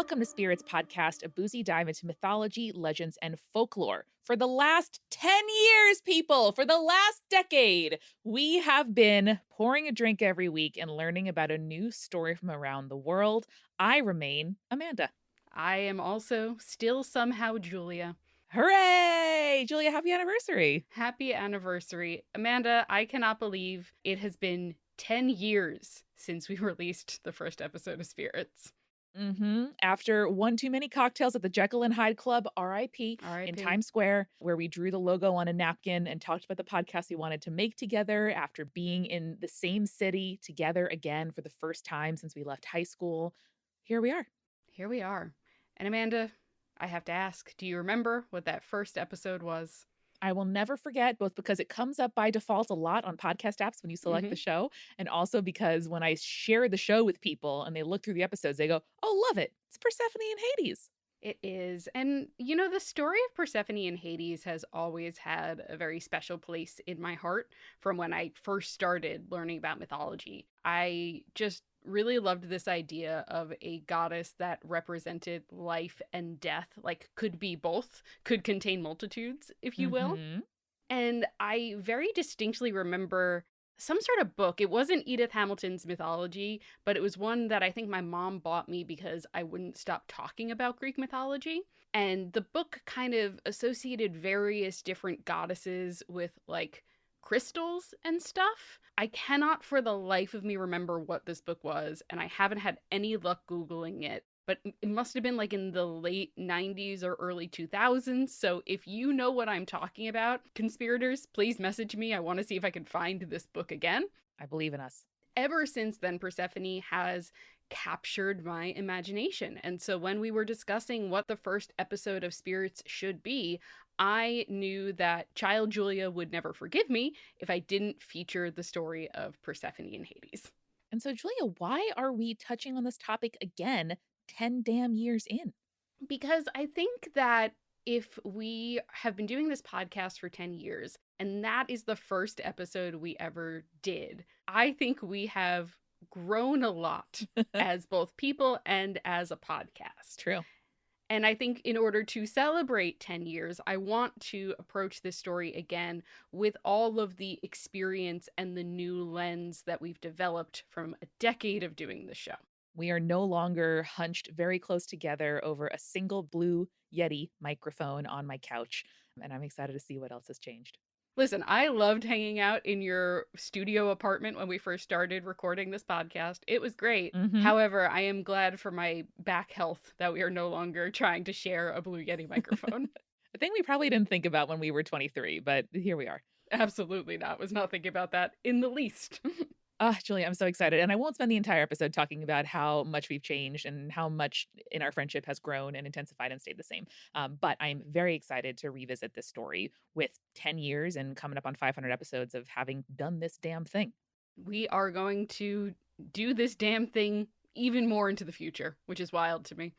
Welcome to Spirits Podcast, a boozy dive into mythology, legends, and folklore. For the last 10 years, people, for the last decade, we have been pouring a drink every week and learning about a new story from around the world. I remain Amanda. I am also still somehow Julia. Hooray! Julia, happy anniversary. Happy anniversary. Amanda, I cannot believe it has been 10 years since we released the first episode of Spirits. After one too many cocktails at the Jekyll and Hyde Club, RIP, in Times Square, where we drew the logo on a napkin and talked about the podcast we wanted to make together after being in the same city together again for the first time since we left high school. Here we are. Here we are. And Amanda, I have to ask, do you remember what that first episode was? I will never forget, both because it comes up by default a lot on podcast apps when you select the show, and also because when I share the show with people and they look through the episodes, they go, oh, love it. It's Persephone and Hades. It is. And, you know, the story of Persephone and Hades has always had a very special place in my heart from when I first started learning about mythology. I just really loved this idea of a goddess that represented life and death, like could be both, could contain multitudes, if you will. And I very distinctly remember some sort of book. It wasn't Edith Hamilton's mythology, but it was one that I think my mom bought me because I wouldn't stop talking about Greek mythology. And the book kind of associated various different goddesses with like crystals and stuff. I cannot for the life of me remember what this book was, and I haven't had any luck Googling it, but it must have been like in the late 90s or early 2000s. So if you know what I'm talking about, conspirators, please message me. I want to see if I can find this book again. I believe in us. Ever since then, Persephone has captured my imagination. And so when we were discussing what the first episode of Spirits should be, I knew that child Julia would never forgive me if I didn't feature the story of Persephone and Hades. And so, Julia, why are we touching on this topic again 10 damn years in? Because I think that if we have been doing this podcast for 10 years, and that is the first episode we ever did, I think we have grown a lot as both people and as a podcast. True. And I think in order to celebrate 10 years, I want to approach this story again with all of the experience and the new lens that we've developed from a decade of doing the show. We are no longer hunched very close together over a single blue Yeti microphone on my couch, and I'm excited to see what else has changed. Listen, I loved hanging out in your studio apartment when we first started recording this podcast. It was great. However, I am glad for my back health that we are no longer trying to share a Blue Yeti microphone. A thing we probably didn't think about when we were 23, but here we are. Absolutely not. Was not thinking about that in the least. Julia, I'm so excited. And I won't spend the entire episode talking about how much we've changed and how much in our friendship has grown and intensified and stayed the same. But I'm very excited to revisit this story with 10 years and coming up on 500 episodes of having done this damn thing. We are going to do this damn thing even more into the future, which is wild to me.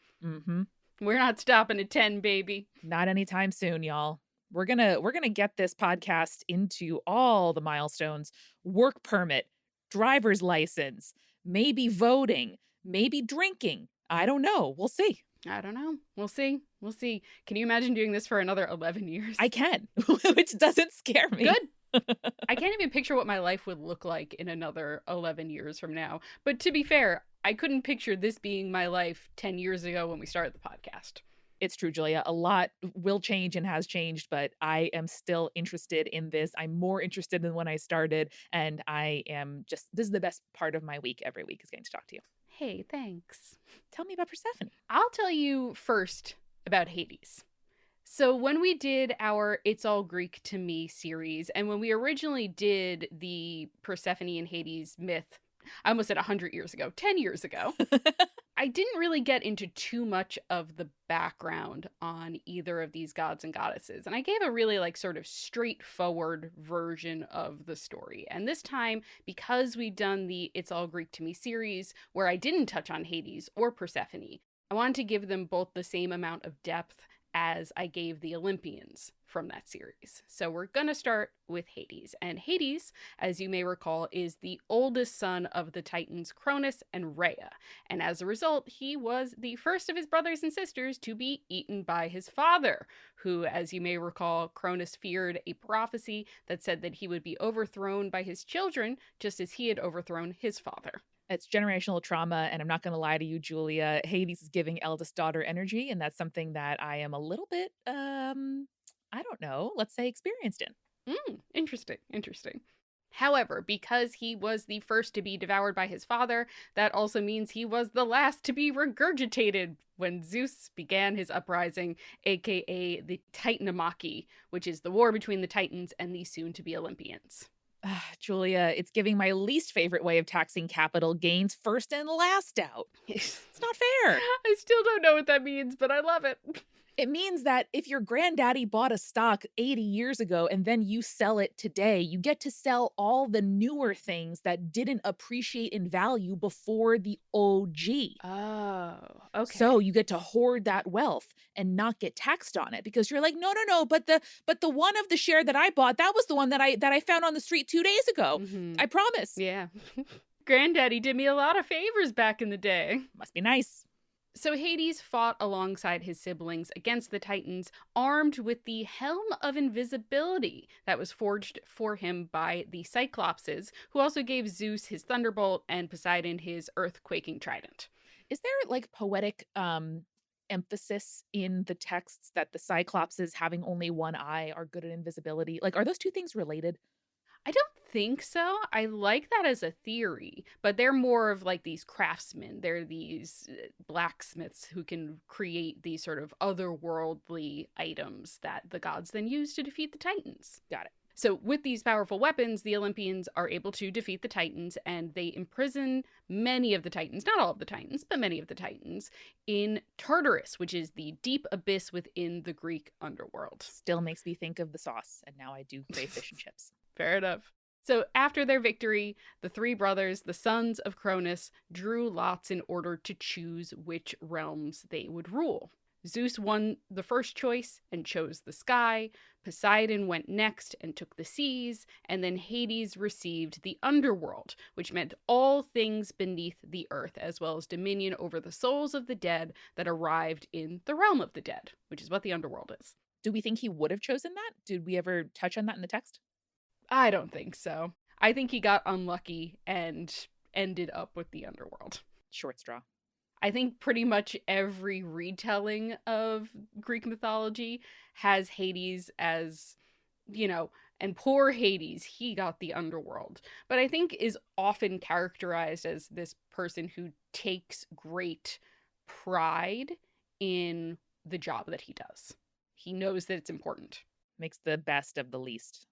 We're not stopping at 10, baby. Not anytime soon, y'all. We're gonna get this podcast into all the milestones: work permit, driver's license, maybe voting, maybe drinking. I don't know. We'll see. I don't know. We'll see. We'll see. Can you imagine doing this for another 11 years? I can, which doesn't scare me. Good. I can't even picture what my life would look like in another 11 years from now. But to be fair, I couldn't picture this being my life 10 years ago when we started the podcast. It's true, Julia. A lot will change and has changed, but I am still interested in this. I'm more interested than when I started, and I am just, this is the best part of my week every week is getting to talk to you. Hey, thanks. Tell me about Persephone. I'll tell you first about Hades. So when we did our It's All Greek to Me series, and when we originally did the Persephone and Hades myth, I almost said 100 years ago, 10 years ago, I didn't really get into too much of the background on either of these gods and goddesses. And I gave a really like sort of straightforward version of the story. And this time, because we'd done the It's All Greek to Me series, where I didn't touch on Hades or Persephone, I wanted to give them both the same amount of depth as I gave the Olympians from that series. So we're going to start with Hades. And Hades, as you may recall, is the oldest son of the Titans Cronus and Rhea. And as a result, he was the first of his brothers and sisters to be eaten by his father, who, as you may recall, Cronus feared a prophecy that said that he would be overthrown by his children, just as he had overthrown his father. It's generational trauma, and I'm not going to lie to you, Julia. Hades is giving eldest daughter energy, and that's something that I am a little bit, I don't know, let's say experienced in. Interesting. However, because he was the first to be devoured by his father, that also means he was the last to be regurgitated when Zeus began his uprising, aka the Titanomachy, which is the war between the Titans and the soon-to-be Olympians. Julia, it's giving my least favorite way of taxing capital gains first and last out. It's not fair. I still don't know what that means, but I love it. It means that if your granddaddy bought a stock 80 years ago and then you sell it today, you get to sell all the newer things that didn't appreciate in value before the OG. Oh, okay. So you get to hoard that wealth and not get taxed on it because you're like, no, but the one of the share that I bought, that was the one that I found on the street 2 days ago. Mm-hmm. I promise. Yeah. Granddaddy did me a lot of favors back in the day. Must be nice. So Hades fought alongside his siblings against the Titans, armed with the Helm of Invisibility that was forged for him by the Cyclopses, who also gave Zeus his thunderbolt and Poseidon his earth-quaking trident. Is there like poetic emphasis in the texts that the Cyclopses having only one eye are good at invisibility? Like, are those two things related? I don't think so. I like that as a theory, but they're more of like these craftsmen. They're these blacksmiths who can create these sort of otherworldly items that the gods then use to defeat the Titans. Got it. So with these powerful weapons, the Olympians are able to defeat the Titans, and they imprison many of the Titans, not all of the Titans, but many of the Titans, in Tartarus, which is the deep abyss within the Greek underworld. Still makes me think of the sauce, and now I do crave fish and chips. Fair enough. So after their victory, the three brothers, the sons of Cronus, drew lots in order to choose which realms they would rule. Zeus won the first choice and chose the sky, Poseidon went next and took the seas, and then Hades received the underworld, which meant all things beneath the earth, as well as dominion over the souls of the dead that arrived in the realm of the dead, which is what the underworld is. Do we think he would have chosen that? Did we ever touch on that in the text? I don't think so. I think he got unlucky and ended up with the underworld. Short straw. I think pretty much every retelling of Greek mythology has Hades as, and poor Hades, he got the underworld. But I think is often characterized as this person who takes great pride in the job that he does. He knows that it's important. Makes the best of the least.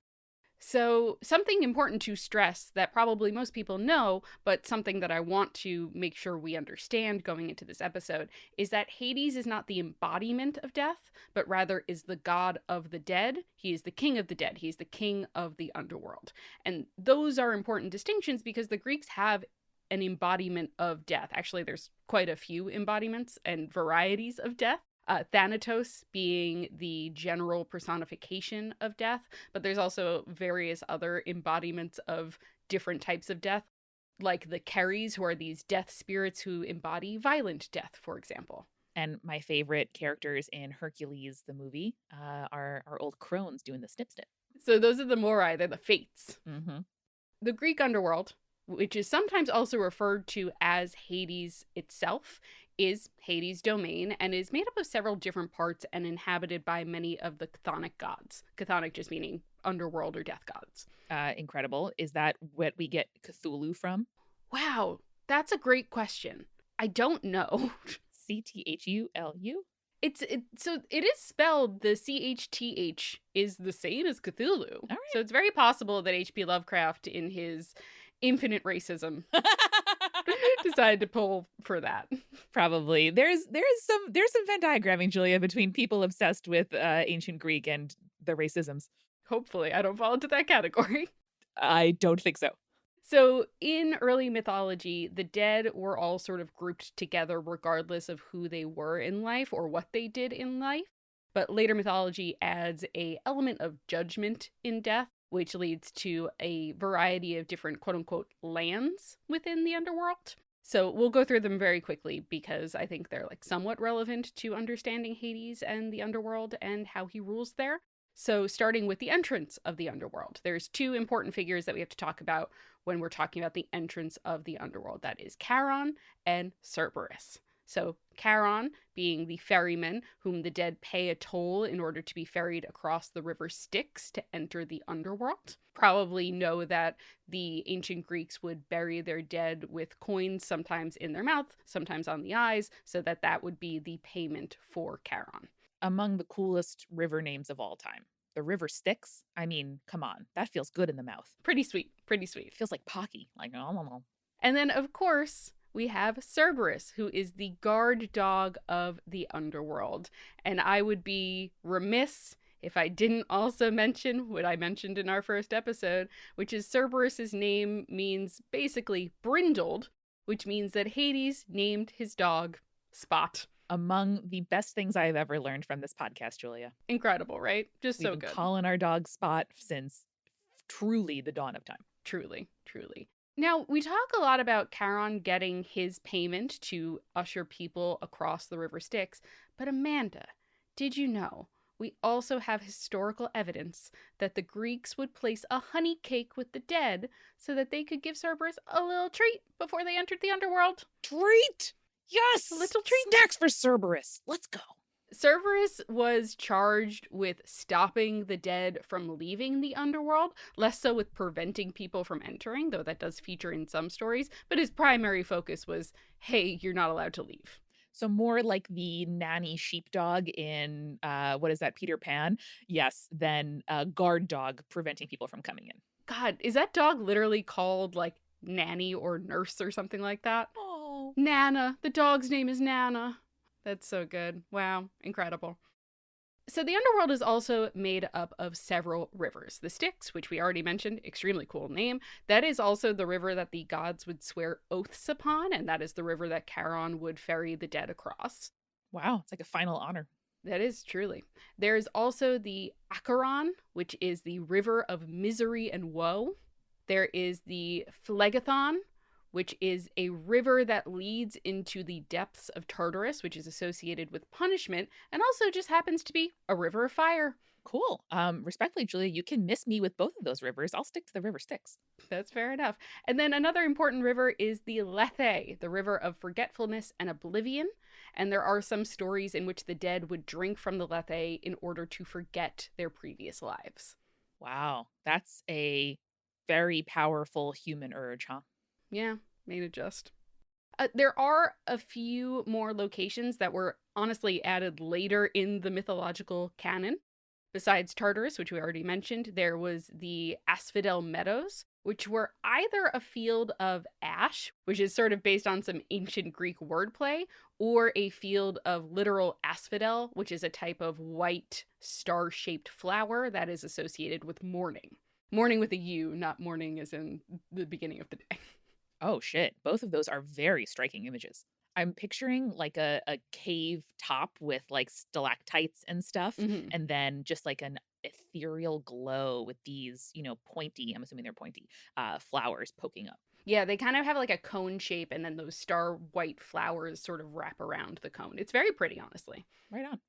So something important to stress that probably most people know, but something that I want to make sure we understand going into this episode, is that Hades is not the embodiment of death, but rather is the god of the dead. He is the king of the dead. He is the king of the underworld. And those are important distinctions because the Greeks have an embodiment of death. Actually, there's quite a few embodiments and varieties of death. Thanatos being the general personification of death, but there's also various other embodiments of different types of death, like the Keres, who are these death spirits who embody violent death, for example. And my favorite characters in Hercules, the movie, are old crones doing the snip snip. So those are the Moirai, they're the fates. Mm-hmm. The Greek underworld, which is sometimes also referred to as Hades itself, is Hades' domain and is made up of several different parts and inhabited by many of the chthonic gods. Chthonic just meaning underworld or death gods. Incredible. Is that what we get Cthulhu from? Wow, that's a great question. I don't know. Cthulu? So it is spelled, the CHTH is the same as Cthulhu. All right. So it's very possible that H.P. Lovecraft, in his infinite racism, decided to pull for that. Probably. There's some Venn diagramming, Julia, between people obsessed with ancient Greek and the racisms. Hopefully, I don't fall into that category. I don't think so. So in early mythology, the dead were all sort of grouped together regardless of who they were in life or what they did in life. But later mythology adds a element of judgment in death, which leads to a variety of different quote-unquote lands within the underworld. So we'll go through them very quickly because I think they're like somewhat relevant to understanding Hades and the underworld and how he rules there. So starting with the entrance of the underworld, there's two important figures that we have to talk about when we're talking about the entrance of the underworld. That is Charon and Cerberus. So Charon being the ferryman whom the dead pay a toll in order to be ferried across the river Styx to enter the underworld. Probably know that the ancient Greeks would bury their dead with coins, sometimes in their mouth, sometimes on the eyes, so that would be the payment for Charon. Among the coolest river names of all time. The river Styx? I mean, come on. That feels good in the mouth. Pretty sweet. Pretty sweet. It feels like Pocky. Like, oh. And then, of course, we have Cerberus, who is the guard dog of the underworld. And I would be remiss if I didn't also mention what I mentioned in our first episode, which is Cerberus's name means basically brindled, which means that Hades named his dog Spot. Among the best things I have ever learned from this podcast, Julia. Incredible, right? Just We've so been good. Calling our dog Spot since truly the dawn of time. Truly, truly. Now, we talk a lot about Charon getting his payment to usher people across the river Styx, but Amanda, did you know we also have historical evidence that the Greeks would place a honey cake with the dead so that they could give Cerberus a little treat before they entered the underworld? Treat! Yes! A little treat. Snacks for Cerberus. Let's go. Cerberus was charged with stopping the dead from leaving the underworld, less so with preventing people from entering, though that does feature in some stories, but his primary focus was, hey, you're not allowed to leave. So more like the nanny sheepdog in, what is that, Peter Pan? Yes, than a guard dog preventing people from coming in. God, is that dog literally called, like, nanny or nurse or something like that? Oh. Nana. The dog's name is Nana. That's so good. Wow. Incredible. So the underworld is also made up of several rivers. The Styx, which we already mentioned, extremely cool name. That is also the river that the gods would swear oaths upon, and that is the river that Charon would ferry the dead across. Wow, it's like a final honor. That is truly. There is also the Acheron, which is the river of misery and woe. There is the Phlegethon, which is a river that leads into the depths of Tartarus, which is associated with punishment, and also just happens to be a river of fire. Cool. Respectfully, Julia, you can miss me with both of those rivers. I'll stick to the river Styx. That's fair enough. And then another important river is the Lethe, the river of forgetfulness and oblivion. And there are some stories in which the dead would drink from the Lethe in order to forget their previous lives. Wow, that's a very powerful human urge, huh? Yeah, made it just. There are a few more locations that were honestly added later in the mythological canon. Besides Tartarus, which we already mentioned, there was the Asphodel Meadows, which were either a field of ash, which is sort of based on some ancient Greek wordplay, or a field of literal asphodel, which is a type of white star-shaped flower that is associated with mourning. Mourning with a U, not mourning as in the beginning of the day. Oh, shit. Both of those are very striking images. I'm picturing like a cave top with like stalactites and stuff, and then just like an ethereal glow with these, pointy, I'm assuming they're pointy, flowers poking up. Yeah, they kind of have like a cone shape, and then those star white flowers sort of wrap around the cone. It's very pretty, honestly. Right on.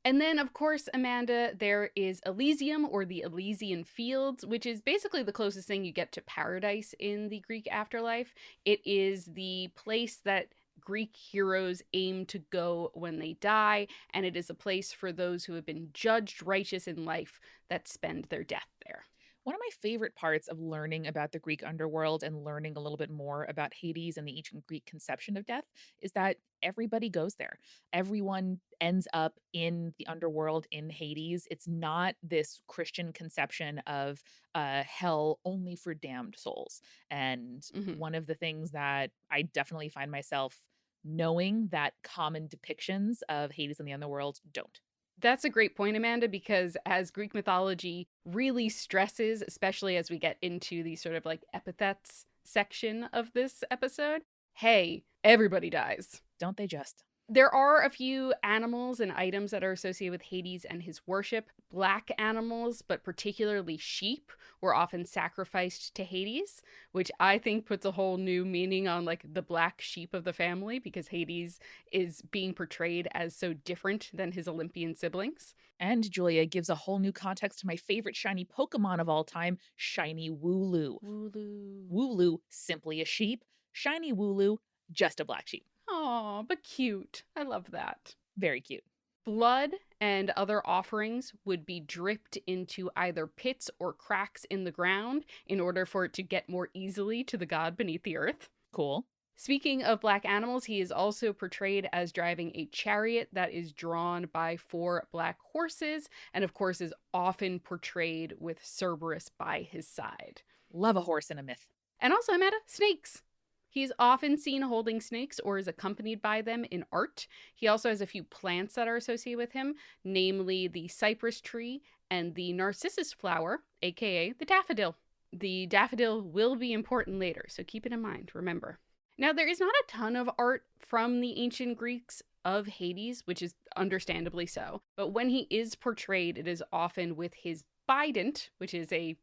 And then, of course, Amanda, there is Elysium, or the Elysian Fields, which is basically the closest thing you get to paradise in the Greek afterlife. It is the place that Greek heroes aim to go when they die, and it is a place for those who have been judged righteous in life that spend their death there. One of my favorite parts of learning about the Greek underworld and learning a little bit more about Hades and the ancient Greek conception of death is that everybody goes there. Everyone ends up in the underworld in Hades. It's not this Christian conception of hell only for damned souls. And one of the things that I definitely find myself knowing that common depictions of Hades and the underworld don't. That's a great point, Amanda, because as Greek mythology really stresses, especially as we get into the sort of like epithets section of this episode, hey, everybody dies. Don't they just? There are a few animals and items that are associated with Hades and his worship. Black animals, but particularly sheep, were often sacrificed to Hades, which I think puts a whole new meaning on like the black sheep of the family, because Hades is being portrayed as so different than his Olympian siblings. And Julia gives a whole new context to my favorite shiny Pokemon of all time, Shiny Wooloo. Wooloo. Wooloo, simply a sheep. Shiny Wooloo, just a black sheep. Aw, but cute. I love that. Very cute. Blood and other offerings would be dripped into either pits or cracks in the ground in order for it to get more easily to the god beneath the earth. Cool. Speaking of black animals, he is also portrayed as driving a chariot that is drawn by 4 black horses, and of course is often portrayed with Cerberus by his side. Love a horse in a myth. And also, Amanda, snakes. He's often seen holding snakes or is accompanied by them in art. He also has a few plants that are associated with him, namely the cypress tree and the narcissus flower, aka the daffodil. The daffodil will be important later, so keep it in mind, remember. Now, there is not a ton of art from the ancient Greeks of Hades, which is understandably so, but when he is portrayed, it is often with his bident, which is a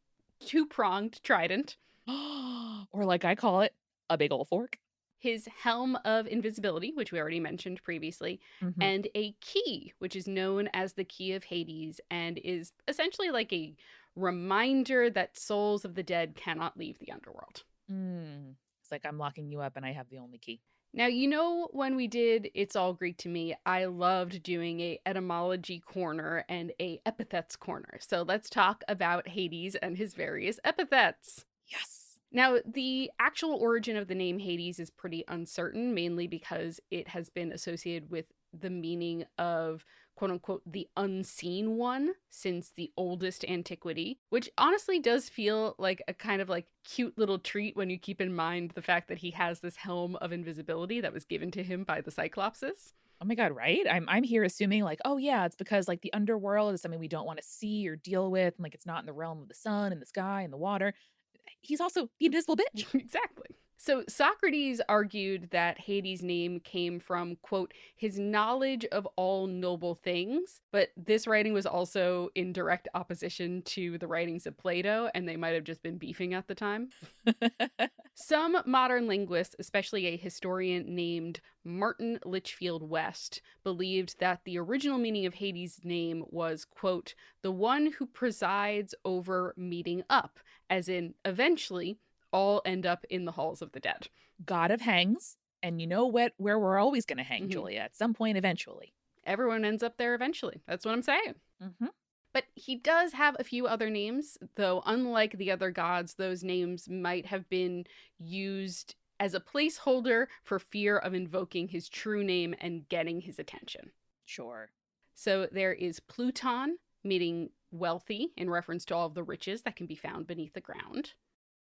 2-pronged trident. Or like I call it, a big ol' fork. His helm of invisibility, which we already mentioned previously, and a key, which is known as the Key of Hades and is essentially like a reminder that souls of the dead cannot leave the underworld. It's like I'm locking you up and I have the only key. Now, you know, when we did It's All Greek to Me, I loved doing a etymology corner and a epithets corner. So let's talk about Hades and his various epithets. Yes. Now, the actual origin of the name Hades is pretty uncertain, mainly because it has been associated with the meaning of, quote unquote, the unseen one since the oldest antiquity, which honestly does feel like a kind of like cute little treat when you keep in mind the fact that he has this helm of invisibility that was given to him by the Cyclopses. Oh my God, right? I'm here assuming like, oh yeah, it's because like the underworld is something we don't want to see or deal with, and like it's not in the realm of the sun and the sky and the water. He's also the invisible bitch. Exactly. So Socrates argued that Hades' name came from, quote, his knowledge of all noble things, but this writing was also in direct opposition to the writings of Plato, and they might have just been beefing at the time. Some modern linguists, especially a historian named Martin Litchfield West, believed that the original meaning of Hades' name was, quote, the one who presides over meeting up, as in, eventually, all end up in the halls of the dead. God of hangs, and you know what? Where we're always going to hang, Julia, at some point eventually. Everyone ends up there eventually. That's what I'm saying. But he does have a few other names, though unlike the other gods, those names might have been used as a placeholder for fear of invoking his true name and getting his attention. Sure. So there is Pluton, meaning wealthy, in reference to all of the riches that can be found beneath the ground.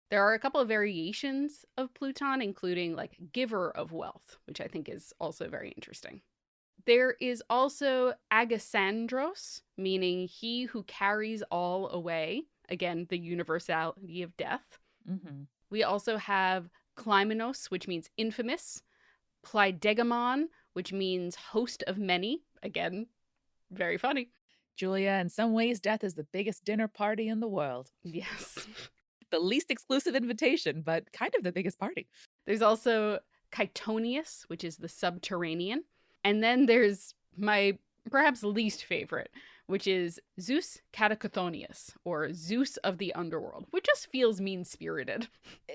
There are a couple of variations of Pluton, including like giver of wealth, which I think is also very interesting. There is also Agasandros, meaning he who carries all away. Again, the universality of death. We also have Klymenos, which means infamous. Pleidegamon, which means host of many. Again, very funny. Julia, in some ways, death is the biggest dinner party in the world. Yes. The least exclusive invitation, but kind of the biggest party. There's also Chaetonius, which is the subterranean. And then there's my perhaps least favorite, which is Zeus Catacothonius, or Zeus of the Underworld, which just feels mean-spirited.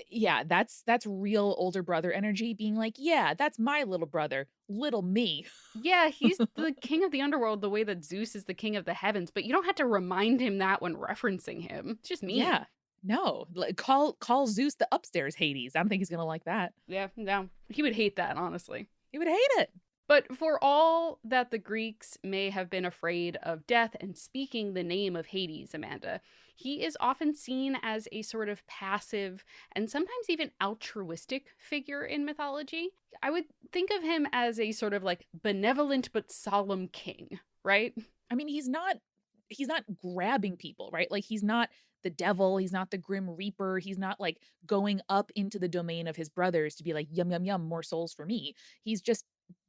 Yeah, that's real older brother energy, being like, yeah, that's my little brother, little me. Yeah, he's the king of the underworld the way that Zeus is the king of the heavens, but you don't have to remind him that when referencing him. It's just mean. Yeah, no, call Zeus the upstairs Hades. I don't think he's going to like that. Yeah, no, he would hate that, honestly. He would hate it. But for all that the Greeks may have been afraid of death and speaking the name of Hades, Amanda, he is often seen as a sort of passive and sometimes even altruistic figure in mythology. I would think of him as a sort of like benevolent but solemn king, right? I mean, he's not grabbing people, right? Like he's not the devil, he's not the grim reaper, he's not like going up into the domain of his brothers to be like, yum, yum, yum, more souls for me. He's just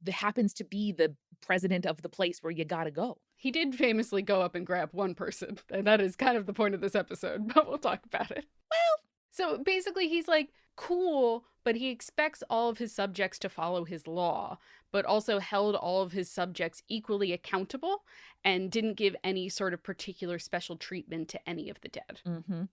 happens to be the president of the place where you gotta go. He did famously go up and grab one person, and that is kind of the point of this episode, but we'll talk about it. Well, so basically he's like cool, but he expects all of his subjects to follow his law, but also held all of his subjects equally accountable and didn't give any sort of particular special treatment to any of the dead,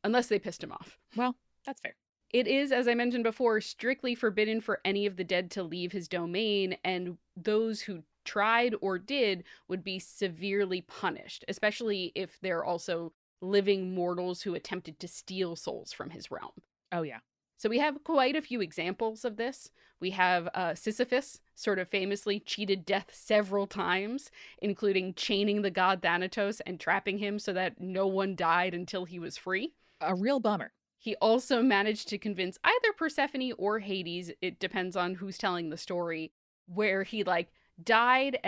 unless they pissed him off. Well, that's fair. It is, as I mentioned before, strictly forbidden for any of the dead to leave his domain, and those who tried or did would be severely punished, especially if they're also living mortals who attempted to steal souls from his realm. Oh, yeah. So we have quite a few examples of this. We have Sisyphus, sort of famously cheated death several times, including chaining the god Thanatos and trapping him so that no one died until he was free. A real bummer. He also managed to convince either Persephone or Hades, it depends on who's telling the story, where he died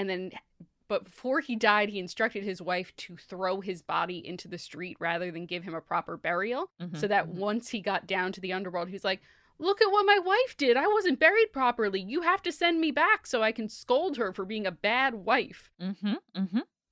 but before he died, he instructed his wife to throw his body into the street rather than give him a proper burial. So that once he got down to the underworld, he's like, look at what my wife did. I wasn't buried properly. You have to send me back so I can scold her for being a bad wife.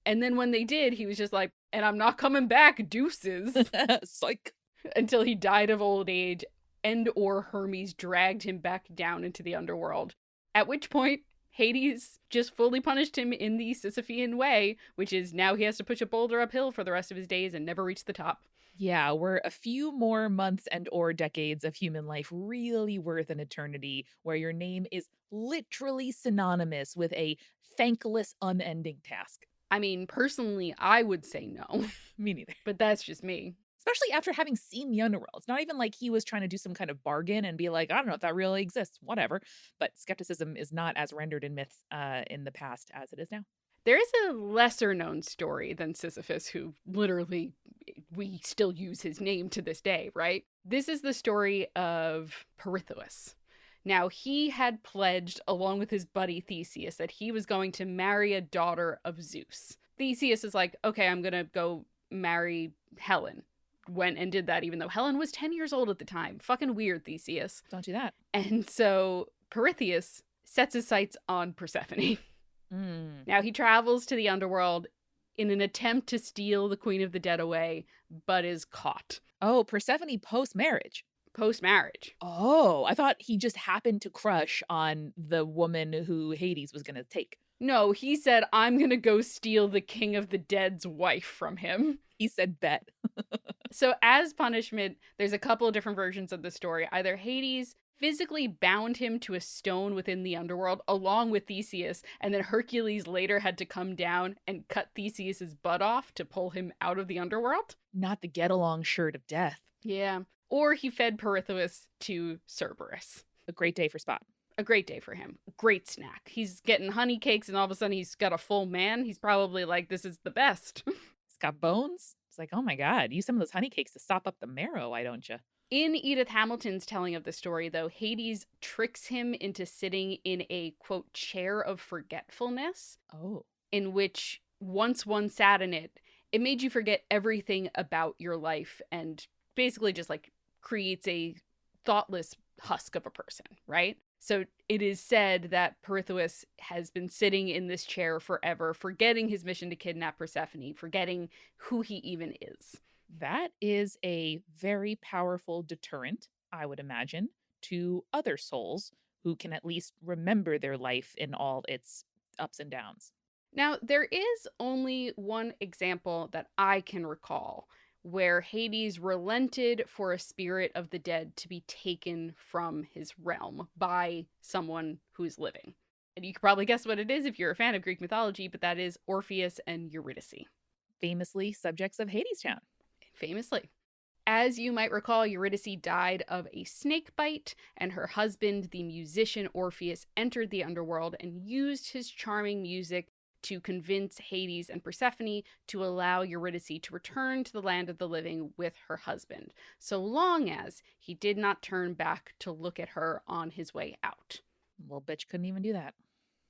And then when they did, he was just like, and I'm not coming back, deuces. Psych. Until he died of old age and or Hermes dragged him back down into the underworld. At which point, Hades just fully punished him in the Sisyphean way, which is now he has to push a boulder uphill for the rest of his days and never reach the top. Yeah, we're a few more months and or decades of human life really worth an eternity where your name is literally synonymous with a thankless, unending task. I mean, personally, I would say no. Me neither. But that's just me. Especially after having seen the underworld. It's not even like he was trying to do some kind of bargain and be like, I don't know if that really exists, whatever. But skepticism is not as rendered in myths in the past as it is now. There is a lesser known story than Sisyphus, who literally, we still use his name to this day, right? This is the story of Persephone. Now, he had pledged, along with his buddy Theseus, that he was going to marry a daughter of Zeus. Theseus is like, okay, I'm going to go marry Helen. Went and did that, even though Helen was 10 years old at the time. Fucking weird, Theseus. Don't do that. And so Persephone sets his sights on Persephone. Now he travels to the underworld in an attempt to steal the Queen of the Dead away, but is caught. Oh, Persephone post-marriage. Post-marriage. Oh, I thought he just happened to crush on the woman who Hades was going to take. No, he said, I'm going to go steal the King of the Dead's wife from him. He said bet. So as punishment, there's a couple of different versions of the story. Either Hades physically bound him to a stone within the underworld along with Theseus, and then Hercules later had to come down and cut Theseus's butt off to pull him out of the underworld. Not the get-along shirt of death. Yeah. Or he fed Persephone to Cerberus. A great day for Spot. A great day for him. Great snack. He's getting honey cakes and all of a sudden he's got a full man. He's probably like, this is the best. It's got bones. It's like, oh my God, use some of those honey cakes to sop up the marrow, why don't you? In Edith Hamilton's telling of the story, though, Hades tricks him into sitting in a, quote, chair of forgetfulness. Oh. In which, once one sat in it, it made you forget everything about your life and basically just, like, creates a thoughtless husk of a person, right? So it is said that Persephone has been sitting in this chair forever, forgetting his mission to kidnap Persephone, forgetting who he even is. That is a very powerful deterrent, I would imagine, to other souls who can at least remember their life in all its ups and downs. Now, there is only one example that I can recall where Hades relented for a spirit of the dead to be taken from his realm by someone who's living. And you can probably guess what it is if you're a fan of Greek mythology, but that is Orpheus and Eurydice. Famously subjects of Hadestown. Famously. As you might recall, Eurydice died of a snake bite, and her husband, the musician Orpheus, entered the underworld and used his charming music to convince Hades and Persephone to allow Eurydice to return to the land of the living with her husband, so long as he did not turn back to look at her on his way out. Well, bitch couldn't even do that.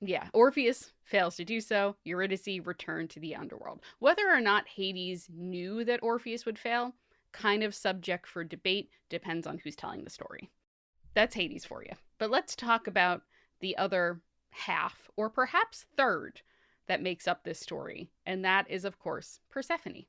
Yeah, Orpheus fails to do so. Eurydice returned to the underworld. Whether or not Hades knew that Orpheus would fail, kind of subject for debate, depends on who's telling the story. That's Hades for you. But let's talk about the other half, or perhaps third, that makes up this story. And that is, of course, Persephone.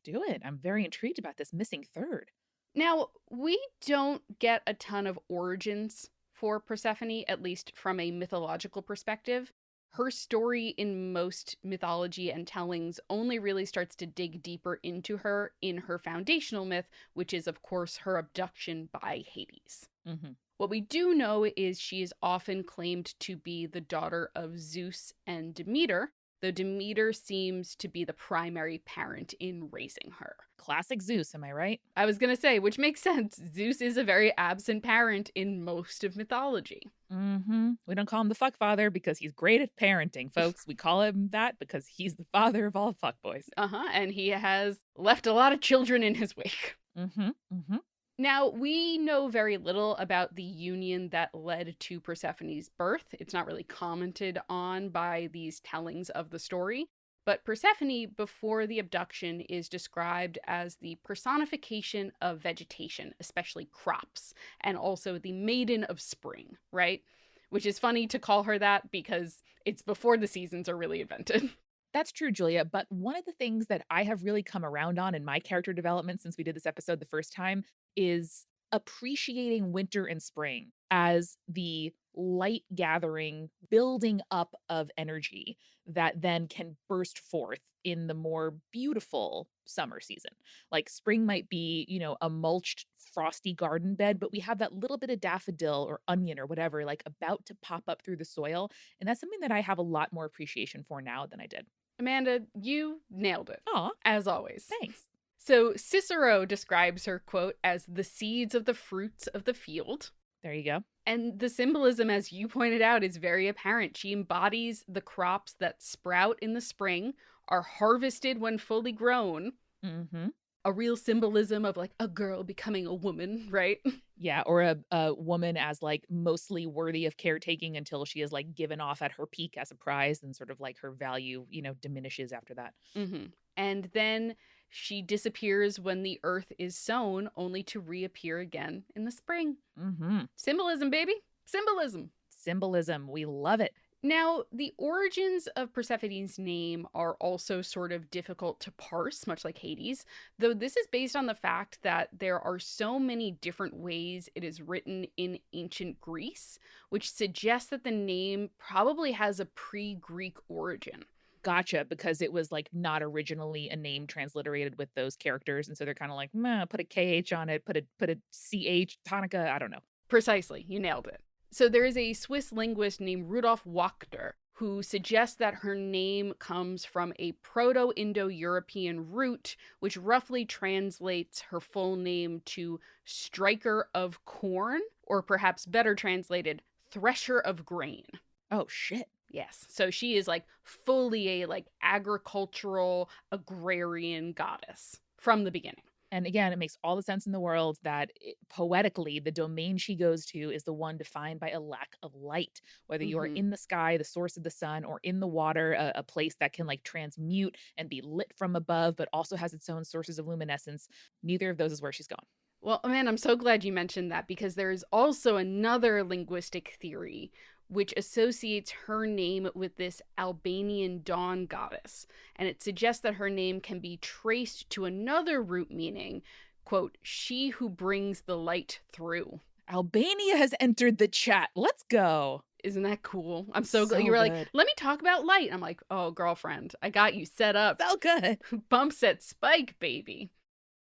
Do it. I'm very intrigued about this missing third. Now, we don't get a ton of origins for Persephone, at least from a mythological perspective. Her story in most mythology and tellings only really starts to dig deeper into her in her foundational myth, which is, of course, her abduction by Hades. Mm-hmm. What we do know is she is often claimed to be the daughter of Zeus and Demeter, though Demeter seems to be the primary parent in raising her. Classic Zeus, am I right? I was going to say, which makes sense. Zeus is a very absent parent in most of mythology. Mm-hmm. We don't call him the fuckfather because he's great at parenting, folks. We call him that because he's the father of all fuckboys. And he has left a lot of children in his wake. Mm-hmm. Mm-hmm. Now, we know very little about the union that led to Persephone's birth. It's not really commented on by these tellings of the story. But Persephone, before the abduction, is described as the personification of vegetation, especially crops, and also the maiden of spring, right? Which is funny to call her that because it's before the seasons are really invented. That's true, Julia. But one of the things that I have really come around on in my character development since we did this episode the first time is appreciating winter and spring as the light gathering, building up of energy that then can burst forth in the more beautiful summer season. Like spring might be, a mulched, frosty garden bed, but we have that little bit of daffodil or onion or whatever, like about to pop up through the soil. And that's something that I have a lot more appreciation for now than I did. Amanda, you nailed it. Aw. As always. Thanks. So Cicero describes her, quote, as the seeds of the fruits of the field. There you go. And the symbolism, as you pointed out, is very apparent. She embodies the crops that sprout in the spring, are harvested when fully grown. Mm-hmm. A real symbolism of like a girl becoming a woman, right? Yeah, or a woman as like mostly worthy of caretaking until she is like given off at her peak as a prize, and sort of like her value, diminishes after that. Mm-hmm. And then she disappears when the earth is sown, only to reappear again in the spring. Mm-hmm. Symbolism, baby. Symbolism. Symbolism. We love it. Now, the origins of Persephone's name are also sort of difficult to parse, much like Hades, though this is based on the fact that there are so many different ways it is written in ancient Greece, which suggests that the name probably has a pre-Greek origin. Gotcha, because it was like not originally a name transliterated with those characters, and so they're kind of like, put a KH on it, put a CH, Hanukkah, I don't know. Precisely, you nailed it. So there is a Swiss linguist named Rudolf Wachter who suggests that her name comes from a Proto-Indo-European root, which roughly translates her full name to striker of corn, or perhaps better translated, thresher of grain. Oh, shit. Yes. So she is like fully a like agricultural agrarian goddess from the beginning. And again, it makes all the sense in the world that poetically, the domain she goes to is the one defined by a lack of light. Whether you are in the sky, the source of the sun, or in the water, a place that can like transmute and be lit from above, but also has its own sources of luminescence. Neither of those is where she's going. Well, man, I'm so glad you mentioned that because there is also another linguistic theory which associates her name with this Albanian dawn goddess. And it suggests that her name can be traced to another root meaning, quote, she who brings the light through. Albania has entered the chat. Let's go. Isn't that cool? I'm so glad. You were like, let me talk about light. I'm like, oh, girlfriend, I got you set up. So good. Bump set spike, baby.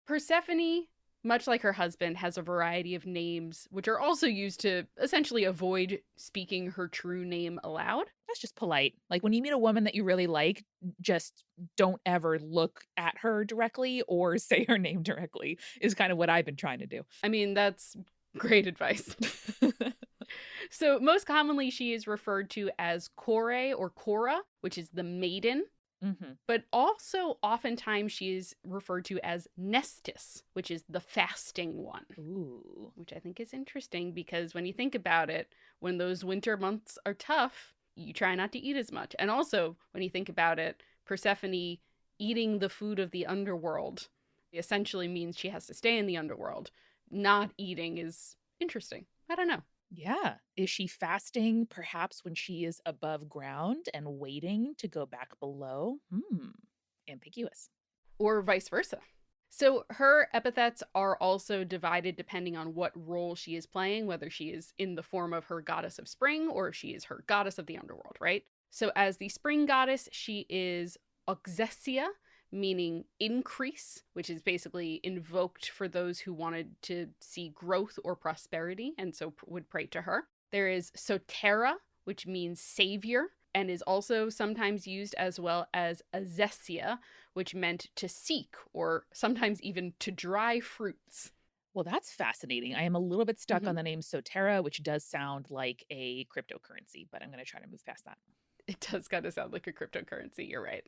Persephone, much like her husband, has a variety of names, which are also used to essentially avoid speaking her true name aloud. That's just polite. Like when you meet a woman that you really like, just don't ever look at her directly or say her name directly, is kind of what I've been trying to do. I mean, that's great advice. So most commonly she is referred to as Kore or Cora, which is the maiden. Mm-hmm. But also oftentimes she is referred to as Nestis, which is the fasting one. Ooh. Which I think is interesting because when you think about it, when those winter months are tough, you try not to eat as much. And also when you think about it, Persephone eating the food of the underworld essentially means she has to stay in the underworld. Not eating is interesting. I don't know. Yeah. Is she fasting perhaps when she is above ground and waiting to go back below? Ambiguous. Or vice versa. So her epithets are also divided depending on what role she is playing, whether she is in the form of her goddess of spring or if she is her goddess of the underworld, right? So as the spring goddess, she is Oxesia, meaning increase, which is basically invoked for those who wanted to see growth or prosperity, and so would pray to her. There is Sotera, which means savior, and is also sometimes used as well as Azesia, which meant to seek or sometimes even to dry fruits. Well, that's fascinating. I am a little bit stuck on the name Sotera, which does sound like a cryptocurrency, but I'm going to try to move past that. It does kind of sound like a cryptocurrency, you're right.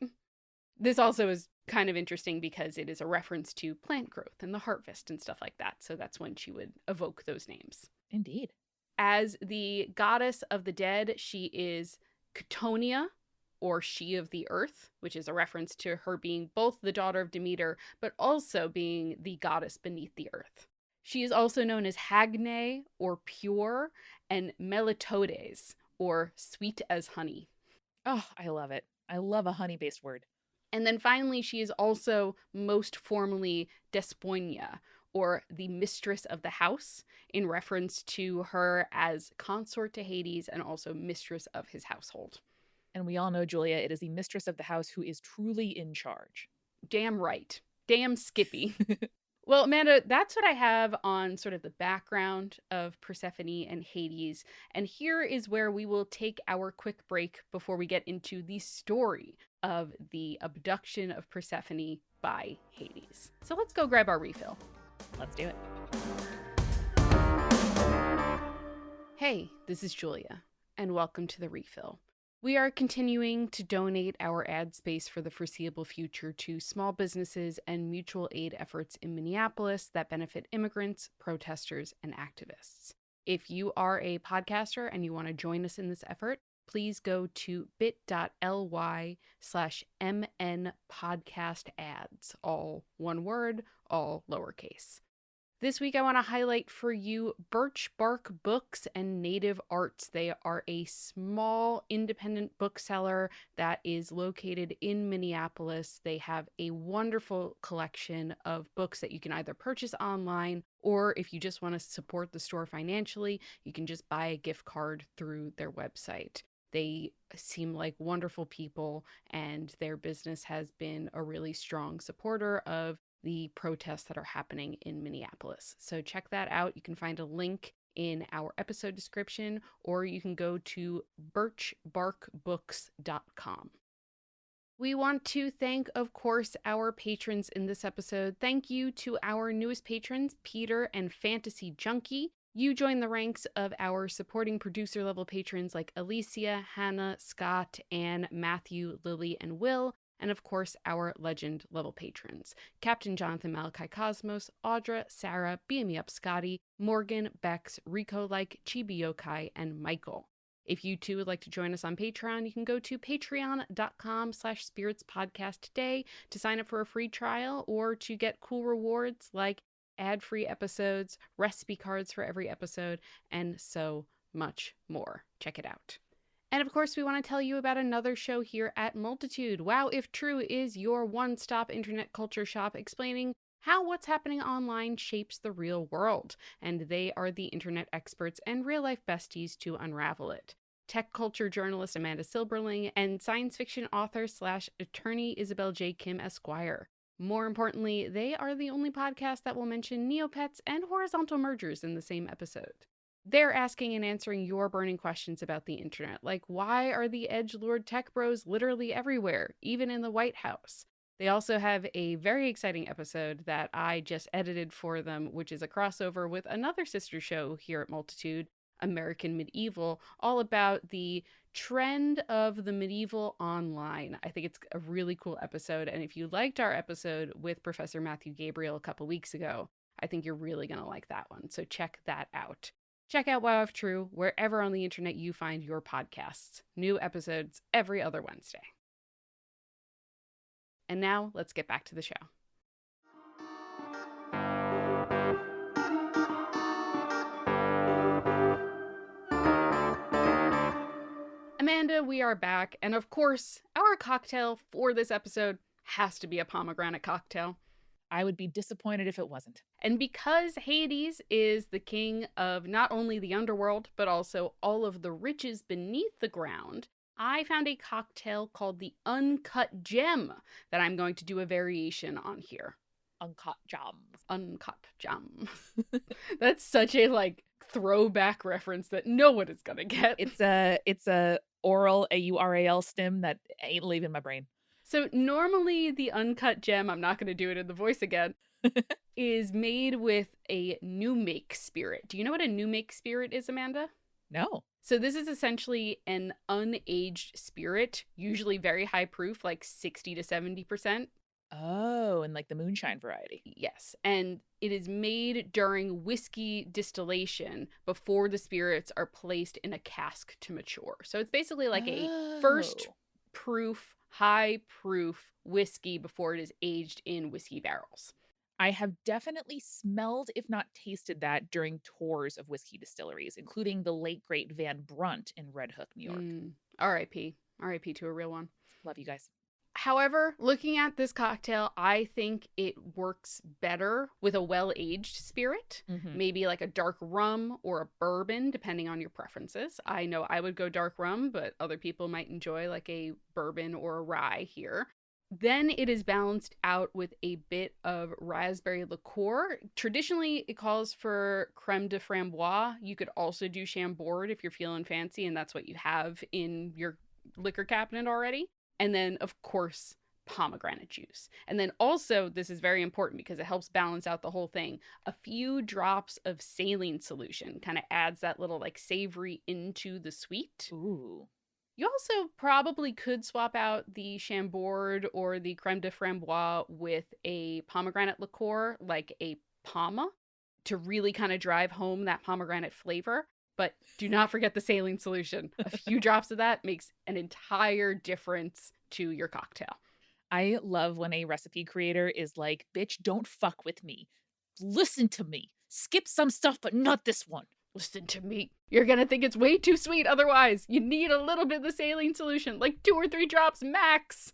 This also is kind of interesting because it is a reference to plant growth and the harvest and stuff like that. So that's when she would evoke those names. Indeed. As the goddess of the dead, she is Catonia, or she of the earth, which is a reference to her being both the daughter of Demeter, but also being the goddess beneath the earth. She is also known as Hagne, or pure, and Melitodes, or sweet as honey. Oh, I love it. I love a honey-based word. And then finally, she is also most formally Despoina, or the mistress of the house, in reference to her as consort to Hades and also mistress of his household. And we all know, Julia, it is the mistress of the house who is truly in charge. Damn right. Damn Skippy. Well, Amanda, that's what I have on sort of the background of Persephone and Hades. And here is where we will take our quick break before we get into the story of the abduction of Persephone by Hades. So let's go grab our refill. Let's do it. Hey, this is Julia, and welcome to the refill. We are continuing to donate our ad space for the foreseeable future to small businesses and mutual aid efforts in Minneapolis that benefit immigrants, protesters, and activists. If you are a podcaster and you want to join us in this effort, please go to bit.ly/mnpodcastads, all one word, all lowercase. This week, I want to highlight for you Birch Bark Books and Native Arts. They are a small independent bookseller that is located in Minneapolis. They have a wonderful collection of books that you can either purchase online, or if you just want to support the store financially, you can just buy a gift card through their website. They seem like wonderful people, and their business has been a really strong supporter of the protests that are happening in Minneapolis. So check that out. You can find a link in our episode description, or you can go to birchbarkbooks.com. We want to thank, of course, our patrons in this episode. Thank you to our newest patrons, Peter and Fantasy Junkie. You join the ranks of our supporting producer level patrons like Alicia, Hannah, Scott, Anne, Matthew, Lily, and Will. And of course, our legend level patrons, Captain Jonathan Malachi Cosmos, Audra, Sarah, BME Up Scotty, Morgan, Bex, Rico Like, Chibi Yokai, and Michael. If you too would like to join us on Patreon, you can go to patreon.com/spiritspodcast today to sign up for a free trial or to get cool rewards like ad-free episodes, recipe cards for every episode, and so much more. Check it out. And of course, we want to tell you about another show here at Multitude. Wow If True is your one-stop internet culture shop explaining how what's happening online shapes the real world. And they are the internet experts and real-life besties to unravel it. Tech culture journalist Amanda Silberling and science fiction author/attorney Isabel J. Kim Esquire. More importantly, they are the only podcast that will mention Neopets and horizontal mergers in the same episode. They're asking and answering your burning questions about the internet, like why are the edgelord tech bros literally everywhere, even in the White House? They also have a very exciting episode that I just edited for them, which is a crossover with another sister show here at Multitude, American Medieval, all about the trend of the medieval online. I think it's a really cool episode, and if you liked our episode with Professor Matthew Gabriel a couple weeks ago, I think you're really going to like that one, so check that out. Check out Wow If True wherever on the internet you find your podcasts. New episodes every other Wednesday. And now, let's get back to the show. Amanda, we are back, and of course, our cocktail for this episode has to be a pomegranate cocktail. I would be disappointed if it wasn't. And because Hades is the king of not only the underworld, but also all of the riches beneath the ground, I found a cocktail called the Uncut Gem that I'm going to do a variation on here. Uncut gems. Uncut gem. That's such a throwback reference that no one is gonna get. It's a URAL stim that ain't leaving my brain. So normally the Uncut Gem, I'm not going to do it in the voice again, is made with a new make spirit. Do you know what a new make spirit is, Amanda? No. So this is essentially an unaged spirit, usually very high proof, like 60 to 70%. Oh, and like the moonshine variety. Yes. And it is made during whiskey distillation before the spirits are placed in a cask to mature. So it's basically like a first proof, high proof whiskey before it is aged in whiskey barrels. I have definitely smelled, if not tasted, that during tours of whiskey distilleries, including the late great Van Brunt in Red Hook, New York. R.I.P. R.I.P. to a real one. Love you guys. However, looking at this cocktail, I think it works better with a well-aged spirit, maybe like a dark rum or a bourbon, depending on your preferences. I know I would go dark rum, but other people might enjoy like a bourbon or a rye here. Then it is balanced out with a bit of raspberry liqueur. Traditionally, it calls for creme de framboise. You could also do chambord if you're feeling fancy, and that's what you have in your liquor cabinet already. And then, of course, pomegranate juice. And then also, this is very important because it helps balance out the whole thing. A few drops of saline solution kind of adds that little savory into the sweet. Ooh. You also probably could swap out the chambord or the creme de framboise with a pomegranate liqueur, like a Pama, to really kind of drive home that pomegranate flavor. But do not forget the saline solution. A few drops of that makes an entire difference to your cocktail. I love when a recipe creator is like, bitch, don't fuck with me. Listen to me. Skip some stuff, but not this one. Listen to me. You're going to think it's way too sweet otherwise. You need a little bit of the saline solution, like 2 or 3 drops max.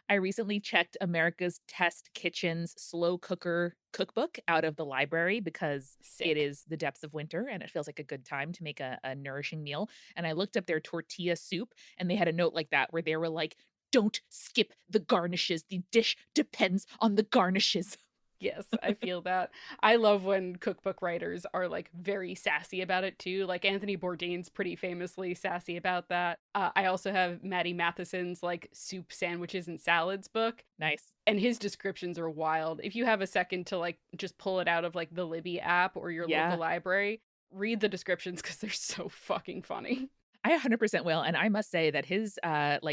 I recently checked America's Test Kitchen's slow cooker cookbook out of the library because it is the depths of winter and it feels like a good time to make a nourishing meal. And I looked up their tortilla soup and they had a note like that where they were like, don't skip the garnishes. The dish depends on the garnishes. Yes, I feel that. I love when cookbook writers are very sassy about it too. Like Anthony Bourdain's pretty famously sassy about that. I also have Maddie Matheson's soup, sandwiches, and salads book. Nice. And his descriptions are wild. If you have a second to just pull it out of the Libby app or your local library, read the descriptions because they're so fucking funny. I 100% will. And I must say that his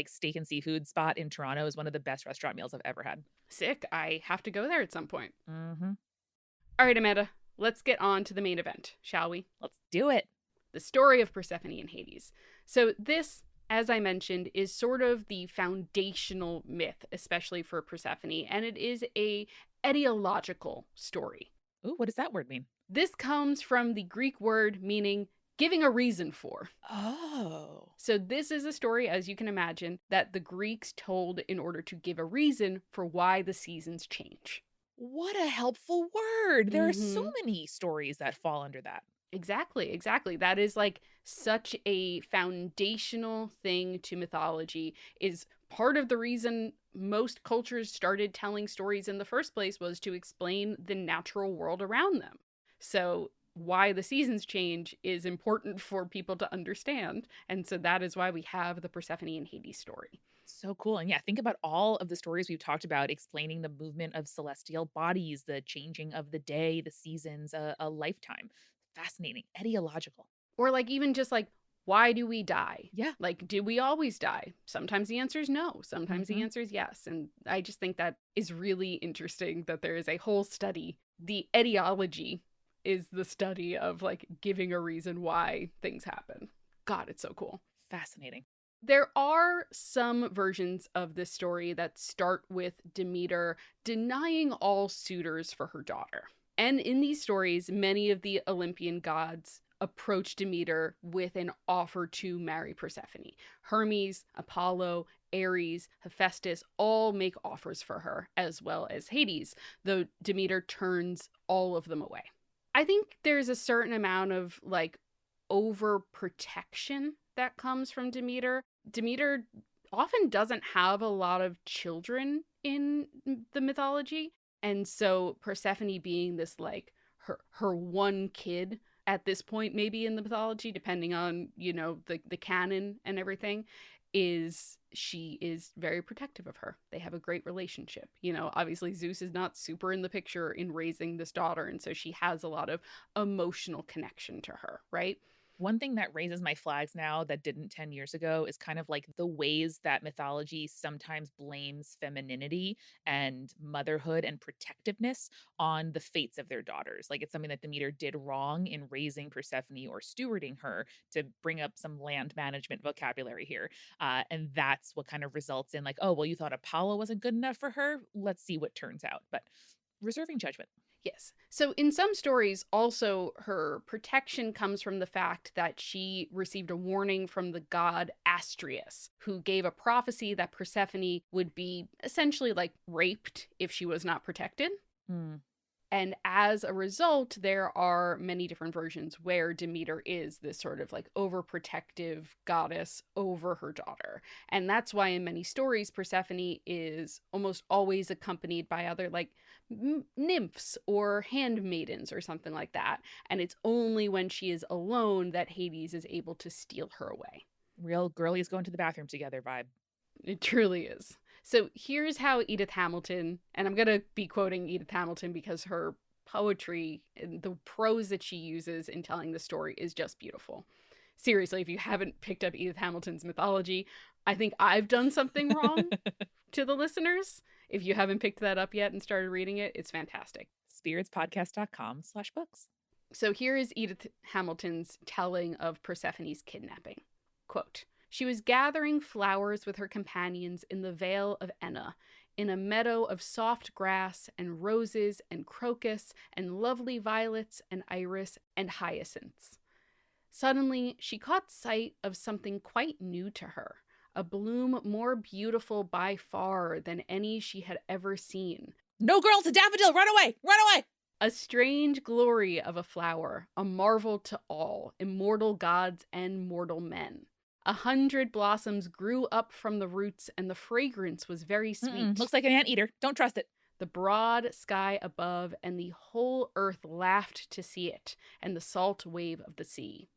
steak and seafood spot in Toronto is one of the best restaurant meals I've ever had. Sick. I have to go there at some point. Mm-hmm. All right, Amanda, let's get on to the main event, shall we? Let's do it. The story of Persephone and Hades. So this, as I mentioned, is sort of the foundational myth, especially for Persephone, and it is a etiological story. Ooh, what does that word mean? This comes from the Greek word meaning giving a reason for. Oh. So this is a story, as you can imagine, that the Greeks told in order to give a reason for why the seasons change. What a helpful word. There are so many stories that fall under that. Exactly. That is such a foundational thing to mythology, is part of the reason most cultures started telling stories in the first place was to explain the natural world around them. So why the seasons change is important for people to understand. And so that is why we have the Persephone and Hades story. So cool. And yeah, think about all of the stories we've talked about explaining the movement of celestial bodies, the changing of the day, the seasons, a lifetime. Fascinating. Etiological. Or even just why do we die? Yeah. Do we always die? Sometimes the answer is no. Sometimes the answer is yes. And I just think that is really interesting that there is a whole study. The etiology is the study of giving a reason why things happen. God, it's so cool. Fascinating. There are some versions of this story that start with Demeter denying all suitors for her daughter. And in these stories, many of the Olympian gods approach Demeter with an offer to marry Persephone. Hermes, Apollo, Ares, Hephaestus all make offers for her, as well as Hades, though Demeter turns all of them away. I think there's a certain amount of like overprotection that comes from Demeter. Demeter often doesn't have a lot of children in the mythology, and so Persephone being this like her one kid at this point, maybe in the mythology, depending on, you know, the canon and everything, she is very protective of her. They have a great relationship. You know, obviously Zeus is not super in the picture in raising this daughter, and so she has a lot of emotional connection to her, right? One thing that raises my flags now that didn't 10 years ago is kind of like the ways that mythology sometimes blames femininity and motherhood and protectiveness on the fates of their daughters. Like it's something that Demeter did wrong in raising Persephone or stewarding her, to bring up some land management vocabulary here. And that's what kind of results in like, oh, well, you thought Apollo wasn't good enough for her. Let's see what turns out. But reserving judgment. Yes. So in some stories, also, her protection comes from the fact that she received a warning from the god Astrius, who gave a prophecy that Persephone would be essentially like raped if she was not protected. Hmm. And as a result, there are many different versions where Demeter is this sort of like overprotective goddess over her daughter. And that's why in many stories, Persephone is almost always accompanied by other like nymphs or handmaidens or something like that. And it's only when she is alone that Hades is able to steal her away. Real girlies going to the bathroom together vibe. It truly is. So here's how Edith Hamilton, and I'm going to be quoting Edith Hamilton because her poetry and the prose that she uses in telling the story is just beautiful. Seriously, if you haven't picked up Edith Hamilton's mythology, I think I've done something wrong to the listeners. If you haven't picked that up yet and started reading it, it's fantastic. spiritspodcast.com/books. So here is Edith Hamilton's telling of Persephone's kidnapping. Quote, "She was gathering flowers with her companions in the vale of Enna, in a meadow of soft grass and roses and crocus and lovely violets and iris and hyacinths. Suddenly, she caught sight of something quite new to her, a bloom more beautiful by far than any she had ever seen. No, girl, it's a daffodil! Run away! Run away! A strange glory of a flower, a marvel to all, immortal gods and mortal men. 100 blossoms grew up from the roots, and the fragrance was very sweet. Looks like an anteater. Don't trust it. The broad sky above and the whole earth laughed to see it, and the salt wave of the sea.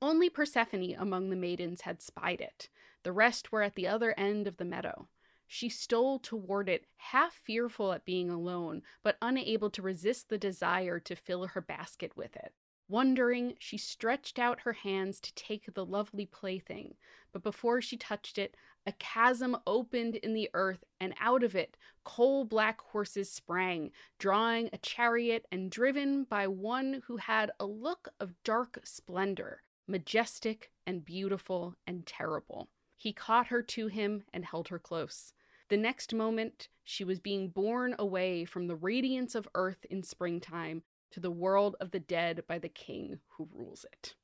Only Persephone among the maidens had spied it. The rest were at the other end of the meadow. She stole toward it, half fearful at being alone, but unable to resist the desire to fill her basket with it. Wondering, she stretched out her hands to take the lovely plaything, but before she touched it, a chasm opened in the earth, and out of it, coal-black horses sprang, drawing a chariot and driven by one who had a look of dark splendor, majestic and beautiful and terrible. He caught her to him and held her close. The next moment, she was being borne away from the radiance of earth in springtime to the world of the dead by the king who rules it."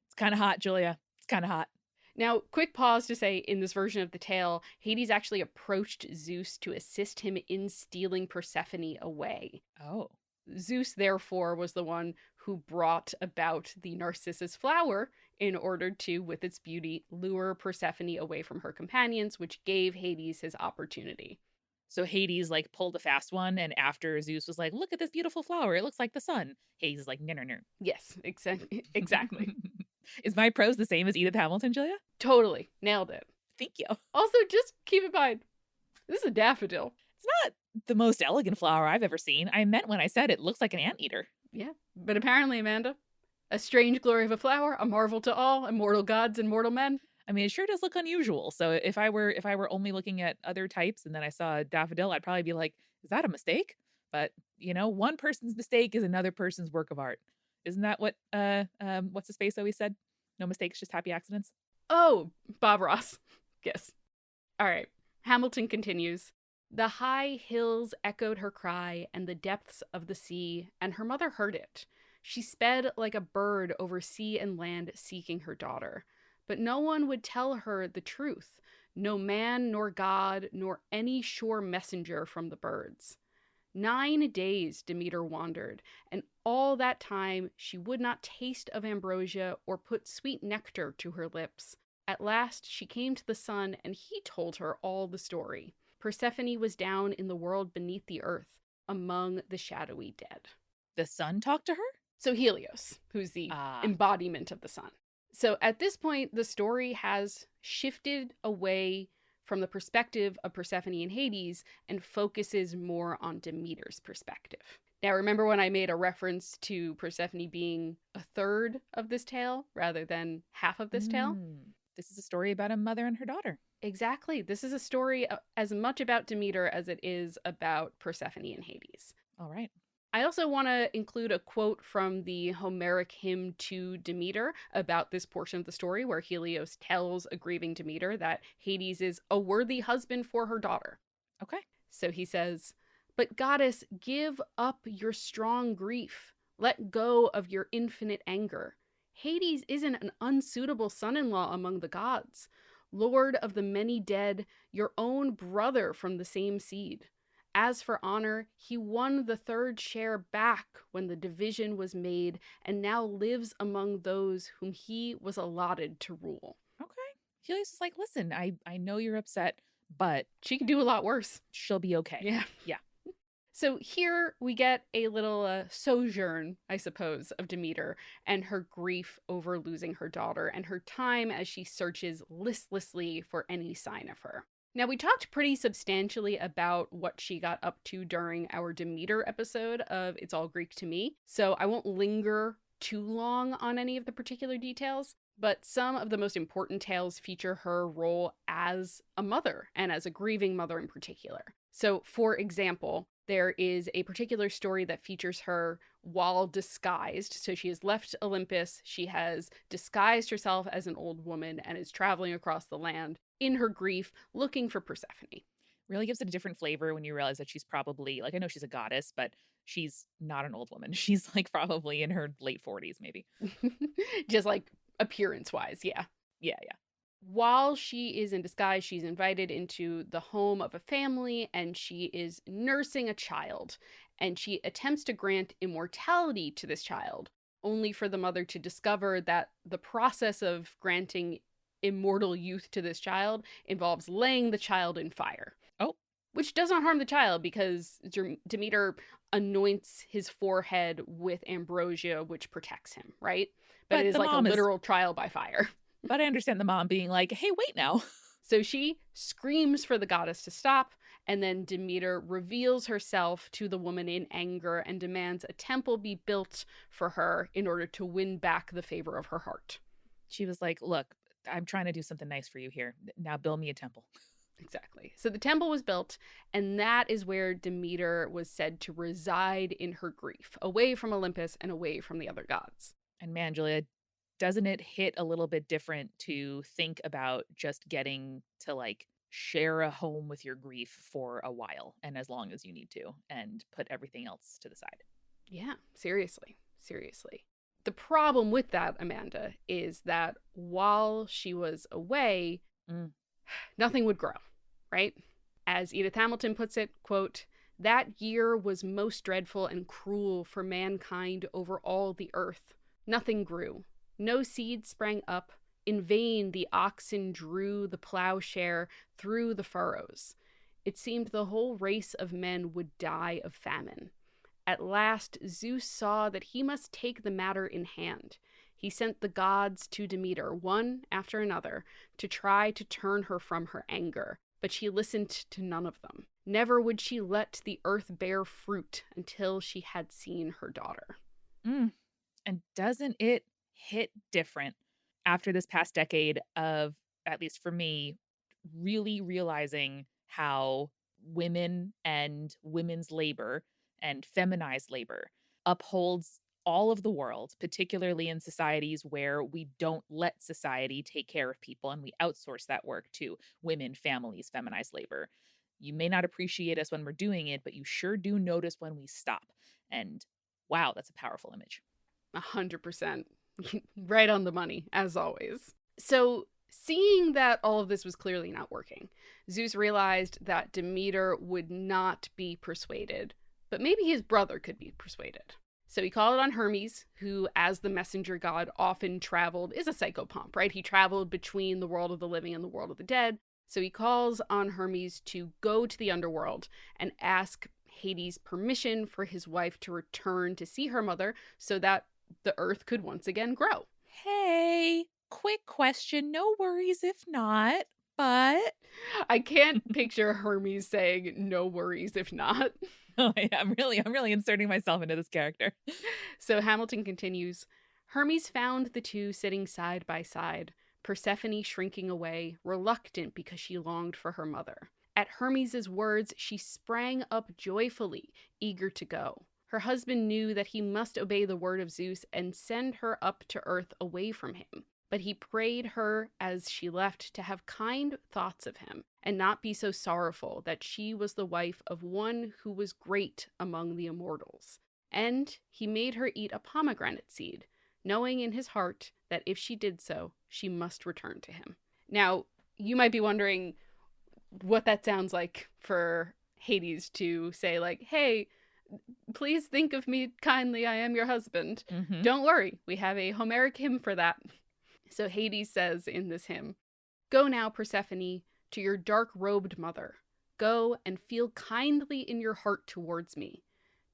It's kind of hot, Julia. It's kind of hot. Now, quick pause to say, in this version of the tale, Hades actually approached Zeus to assist him in stealing Persephone away. Oh. Zeus, therefore, was the one who brought about the narcissus flower in order to, with its beauty, lure Persephone away from her companions, which gave Hades his opportunity. So Hades like pulled a fast one, and after Zeus was like, "Look at this beautiful flower, it looks like the sun," Hades is like, "No, no, no." Yes, exactly. Is my prose the same as Edith Hamilton, Julia? Totally. Nailed it. Thank you. Also, just keep in mind, this is a daffodil. It's not the most elegant flower I've ever seen. I meant when I said it looks like an anteater. Yeah, but apparently, Amanda, a strange glory of a flower, a marvel to all, immortal gods and mortal men. I mean, it sure does look unusual. So if I were only looking at other types and then I saw a daffodil, I'd probably be like, "Is that a mistake?" But you know, one person's mistake is another person's work of art. Isn't that what what's his face always said? No mistakes, just happy accidents. Oh, Bob Ross. Yes. All right. Hamilton continues. "The high hills echoed her cry and the depths of the sea, and her mother heard it. She sped like a bird over sea and land seeking her daughter. But no one would tell her the truth. No man, nor God, nor any sure messenger from the birds. 9 days Demeter wandered, and all that time she would not taste of ambrosia or put sweet nectar to her lips. At last she came to the sun, and he told her all the story. Persephone was down in the world beneath the earth, among the shadowy dead. The sun talked to her? So Helios, who's the embodiment of the sun. So at this point, the story has shifted away from the perspective of Persephone and Hades and focuses more on Demeter's perspective. Now, remember when I made a reference to Persephone being a third of this tale rather than half of this tale? This is a story about a mother and her daughter. Exactly. This is a story as much about Demeter as it is about Persephone and Hades. All right. I also want to include a quote from the Homeric hymn to Demeter about this portion of the story where Helios tells a grieving Demeter that Hades is a worthy husband for her daughter. Okay. So he says, "But goddess, give up your strong grief. Let go of your infinite anger. Hades isn't an unsuitable son-in-law among the gods. Lord of the many dead, your own brother from the same seed. As for honor, he won the third share back when the division was made and now lives among those whom he was allotted to rule." Okay. Helios is like, listen, I know you're upset, but she can do a lot worse. She'll be okay. Yeah. Yeah. So here we get a little sojourn, I suppose, of Demeter and her grief over losing her daughter and her time as she searches listlessly for any sign of her. Now, we talked pretty substantially about what she got up to during our Demeter episode of It's All Greek to Me, so I won't linger too long on any of the particular details, but some of the most important tales feature her role as a mother, and as a grieving mother in particular. So, for example, there is a particular story that features her while disguised. So she has left Olympus, she has disguised herself as an old woman, and is traveling across the land in her grief, looking for Persephone. Really gives it a different flavor when you realize that she's probably, like, I know she's a goddess, but she's not an old woman. She's like probably in her late 40s, maybe. Just like appearance-wise, yeah. Yeah, yeah. While she is in disguise, she's invited into the home of a family, and she is nursing a child. And she attempts to grant immortality to this child, only for the mother to discover that the process of granting immortal youth to this child involves laying the child in fire. Oh. Which does not harm the child, because Demeter anoints his forehead with ambrosia, which protects him, right? But it is like a literal trial by fire. But I understand the mom being like, hey, wait now. So she screams for the goddess to stop, and then Demeter reveals herself to the woman in anger and demands a temple be built for her in order to win back the favor of her heart. She was like, look, I'm trying to do something nice for you here. Now build me a temple. Exactly. So the temple was built, and that is where Demeter was said to reside in her grief, away from Olympus and away from the other gods. And man, Julia, doesn't it hit a little bit different to think about just getting to like share a home with your grief for a while and as long as you need to, and put everything else to the side? Yeah, seriously. The problem with that, Amanda, is that while she was away, nothing would grow, right? As Edith Hamilton puts it, quote, "That year was most dreadful and cruel for mankind over all the earth. Nothing grew. No seed sprang up. In vain the oxen drew the plowshare through the furrows. It seemed the whole race of men would die of famine. At last Zeus saw that he must take the matter in hand. He sent the gods to Demeter, one after another, to try to turn her from her anger, but she listened to none of them. Never would she let the earth bear fruit until she had seen her daughter." And doesn't it hit different after this past decade of, at least for me, really realizing how women and women's labor and feminized labor upholds all of the world, particularly in societies where we don't let society take care of people and we outsource that work to women, families, feminized labor. You may not appreciate us when we're doing it, but you sure do notice when we stop. And wow, that's a powerful image. 100%. Right on the money, as always. So, seeing that all of this was clearly not working, Zeus realized that Demeter would not be persuaded, but maybe his brother could be persuaded. So he called on Hermes, who, as the messenger god, often traveled, is a psychopomp, right? He traveled between the world of the living and the world of the dead. So he calls on Hermes to go to the underworld and ask Hades permission for his wife to return to see her mother so that the earth could once again grow. Hey, quick question. No worries if not, but I can't picture Hermes saying no worries if not. Oh, yeah, I'm really inserting myself into this character. So Hamilton continues, Hermes found the two sitting side by side, Persephone shrinking away, reluctant because she longed for her mother. At Hermes' words, she sprang up joyfully, eager to go. Her husband knew that he must obey the word of Zeus and send her up to earth away from him. But he prayed her as she left to have kind thoughts of him and not be so sorrowful that she was the wife of one who was great among the immortals. And he made her eat a pomegranate seed, knowing in his heart that if she did so, she must return to him. Now, you might be wondering what that sounds like for Hades to say, like, hey, please think of me kindly, I am your husband. Mm-hmm. Don't worry, we have a Homeric hymn for that. So Hades says in this hymn, Go now, Persephone, to your dark-robed mother. Go and feel kindly in your heart towards me.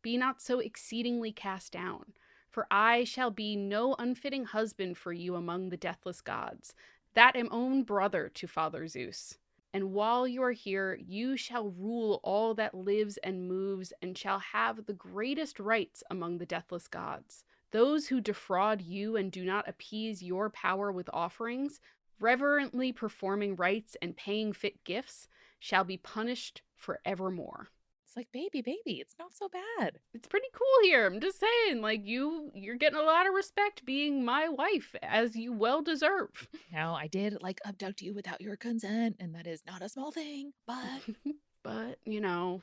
Be not so exceedingly cast down, for I shall be no unfitting husband for you among the deathless gods, that am own brother to Father Zeus. And while you are here, you shall rule all that lives and moves, and shall have the greatest rights among the deathless gods. Those who defraud you and do not appease your power with offerings, reverently performing rites and paying fit gifts, shall be punished forevermore. It's like, baby, it's not so bad. It's pretty cool here. I'm just saying, like, you're getting a lot of respect being my wife, as you well deserve. Now, I did, like, abduct you without your consent, and that is not a small thing, but... But, you know...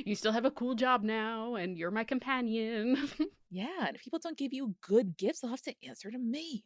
You still have a cool job now, and you're my companion. Yeah, and if people don't give you good gifts, they'll have to answer to me.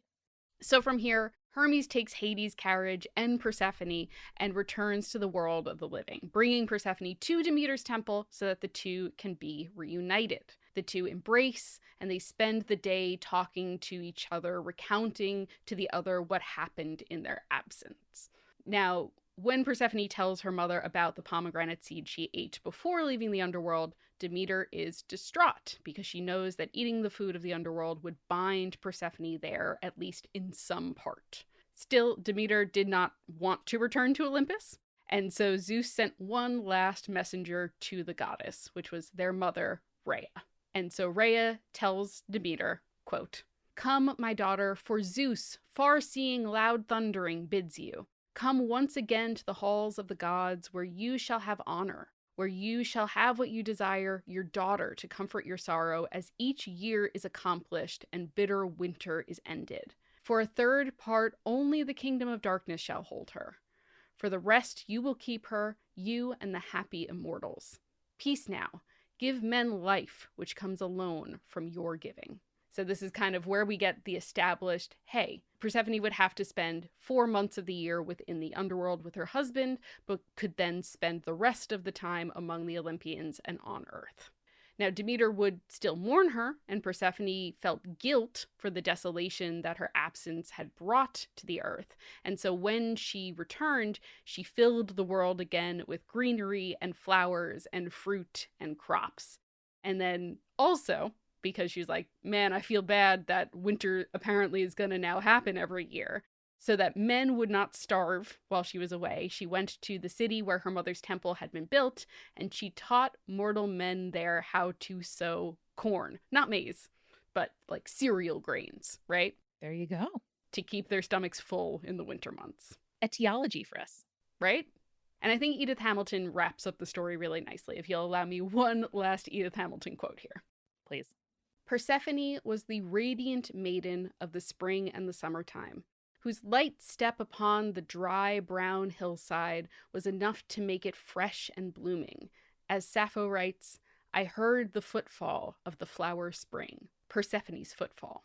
So from here, Hermes takes Hades' carriage and Persephone and returns to the world of the living, bringing Persephone to Demeter's temple so that the two can be reunited. The two embrace, and they spend the day talking to each other, recounting to the other what happened in their absence. Now, when Persephone tells her mother about the pomegranate seed she ate before leaving the underworld, Demeter is distraught because she knows that eating the food of the underworld would bind Persephone there, at least in some part. Still, Demeter did not want to return to Olympus, and so Zeus sent one last messenger to the goddess, which was their mother, Rhea. And so Rhea tells Demeter, quote, Come, my daughter, for Zeus, far-seeing loud thundering, bids you. Come once again to the halls of the gods, where you shall have honor, where you shall have what you desire, your daughter, to comfort your sorrow, as each year is accomplished and bitter winter is ended. For a third part, only the kingdom of darkness shall hold her. For the rest you will keep her, you and the happy immortals. Peace now. Give men life, which comes alone from your giving. So this is kind of where we get the established, hey, Persephone would have to spend 4 months of the year within the underworld with her husband, but could then spend the rest of the time among the Olympians and on Earth. Now, Demeter would still mourn her, and Persephone felt guilt for the desolation that her absence had brought to the earth. And so when she returned, she filled the world again with greenery and flowers and fruit and crops. And then also, because she's like, man, I feel bad that winter apparently is going to now happen every year. So that men would not starve while she was away, she went to the city where her mother's temple had been built, and she taught mortal men there how to sow corn. Not maize, but like cereal grains, right? There you go. To keep their stomachs full in the winter months. Etiology for us. Right? And I think Edith Hamilton wraps up the story really nicely, if you'll allow me one last Edith Hamilton quote here. Please. Persephone was the radiant maiden of the spring and the summertime, whose light step upon the dry brown hillside was enough to make it fresh and blooming. As Sappho writes, I heard the footfall of the flower spring. Persephone's footfall.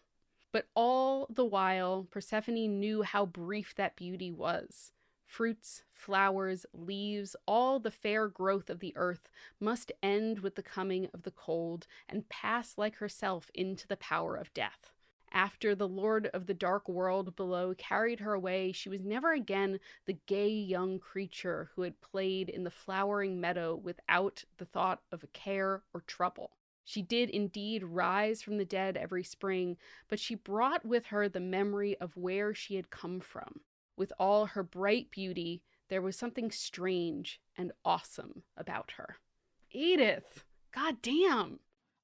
But all the while, Persephone knew how brief that beauty was. Fruits, flowers, leaves, all the fair growth of the earth must end with the coming of the cold and pass like herself into the power of death. After the lord of the dark world below carried her away, she was never again the gay young creature who had played in the flowering meadow without the thought of a care or trouble. She did indeed rise from the dead every spring, but she brought with her the memory of where she had come from. With all her bright beauty, there was something strange and awesome about her. Edith, goddamn.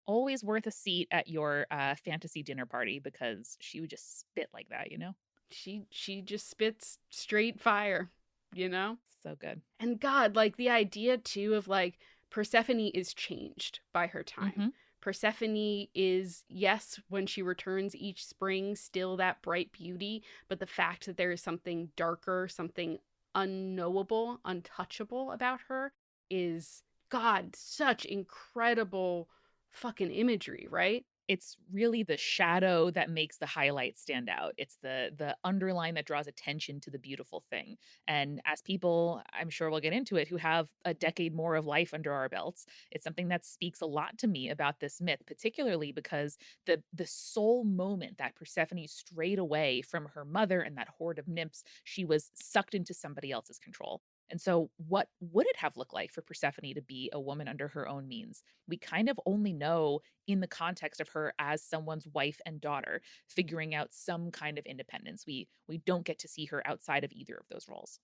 Always worth a seat at your fantasy dinner party because she would just spit like that, you know? She just spits straight fire, you know? So good. And God, like the idea too of like Persephone is changed by her time. Mm-hmm. Persephone is, yes, when she returns each spring, still that bright beauty, but the fact that there is something darker, something unknowable, untouchable about her is, God, such incredible fucking imagery, right? It's really the shadow that makes the highlight stand out. It's the underline that draws attention to the beautiful thing. And as people, I'm sure we'll get into it, who have a decade more of life under our belts, it's something that speaks a lot to me about this myth, particularly because the sole moment that Persephone strayed away from her mother and that horde of nymphs, she was sucked into somebody else's control. And so, what would it have looked like for Persephone to be a woman under her own means? We kind of only know in the context of her as someone's wife and daughter, figuring out some kind of independence. We don't get to see her outside of either of those roles.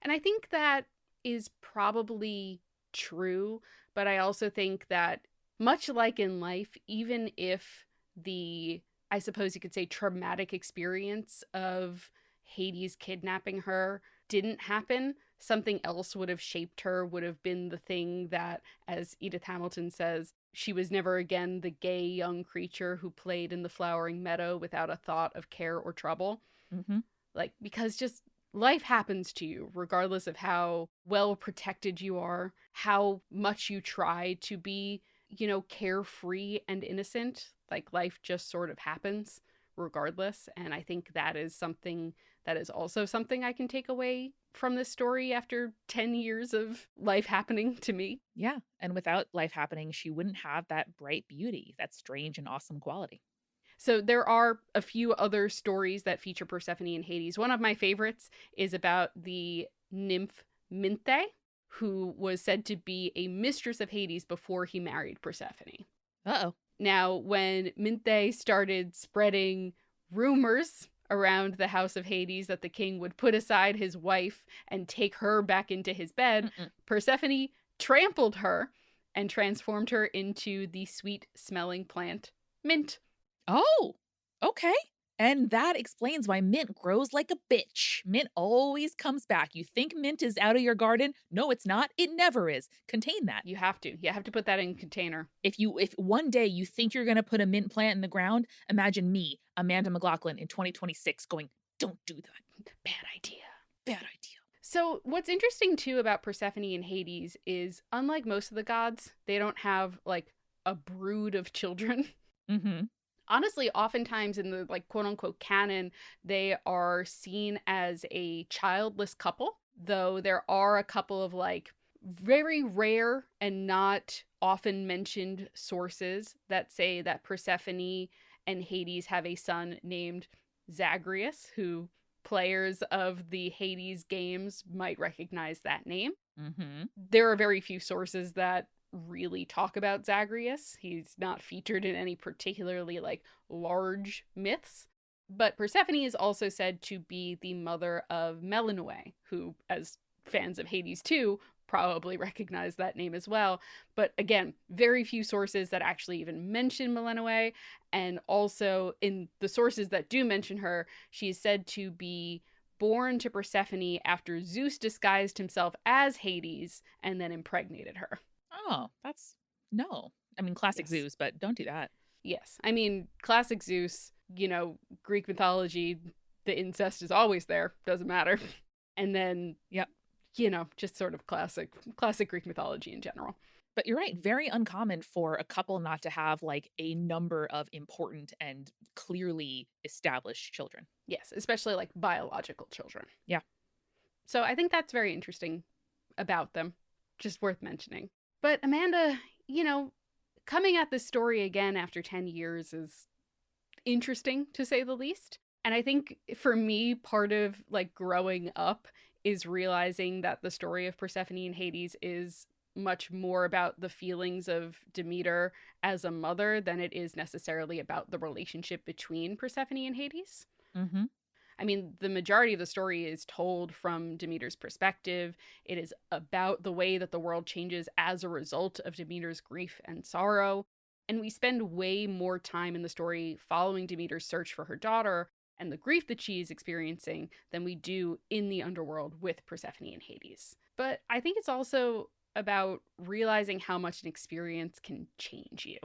And I think that is probably true, but I also think that much like in life, even if I suppose you could say, traumatic experience of Hades kidnapping her didn't happen, something else would have shaped her, would have been the thing that, as Edith Hamilton says, she was never again the gay young creature who played in the flowering meadow without a thought of care or trouble. Mm-hmm. Like, because just life happens to you, regardless of how well protected you are, how much you try to be, carefree and innocent. Like, life just sort of happens regardless. And I think that is something that is also something I can take away from this story after 10 years of life happening to me. Yeah. And without life happening, she wouldn't have that bright beauty, that strange and awesome quality. So there are a few other stories that feature Persephone and Hades. One of my favorites is about the nymph Minthe, who was said to be a mistress of Hades before he married Persephone. Uh-oh. Now, when Minthe started spreading rumors around the house of Hades that the king would put aside his wife and take her back into his bed, Persephone trampled her and transformed her into the sweet-smelling plant mint. Oh, okay. And that explains why mint grows like a bitch. Mint always comes back. You think mint is out of your garden? No, it's not. It never is. Contain that. You have to. You have to put that in a container. If one day you think you're going to put a mint plant in the ground, imagine me, Amanda McLaughlin, in 2026 going, don't do that. Bad idea. Bad idea. So what's interesting, too, about Persephone and Hades is, unlike most of the gods, they don't have, like, a brood of children. Mm-hmm. Honestly, oftentimes in the, like, quote-unquote canon, they are seen as a childless couple, though there are a couple of, like, very rare and not often mentioned sources that say that Persephone and Hades have a son named Zagreus, who players of the Hades games might recognize that name. Mm-hmm. There are very few sources that really talk about Zagreus. He's not featured in any particularly, like, large myths. But Persephone is also said to be the mother of Melinoe, who, as fans of Hades 2, probably recognize that name as well. But again, very few sources that actually even mention Melinoe. And also, in the sources that do mention her, she is said to be born to Persephone after Zeus disguised himself as Hades and then impregnated her. Oh, no. I mean, classic Yes. Zeus, but don't do that. Yes. I mean, classic Zeus, Greek mythology, the incest is always there. Doesn't matter. And then, Yep. Just sort of classic Greek mythology in general. But you're right, very uncommon for a couple not to have like a number of important and clearly established children. Yes, especially like biological children. Yeah. So I think that's very interesting about them. Just worth mentioning. But Amanda, coming at this story again after 10 years is interesting to say the least. And I think for me, part of like growing up is realizing that the story of Persephone and Hades is much more about the feelings of Demeter as a mother than it is necessarily about the relationship between Persephone and Hades. Mm-hmm. I mean, the majority of the story is told from Demeter's perspective. It is about the way that the world changes as a result of Demeter's grief and sorrow. And we spend way more time in the story following Demeter's search for her daughter and the grief that she is experiencing than we do in the underworld with Persephone and Hades. But I think it's also about realizing how much an experience can change you.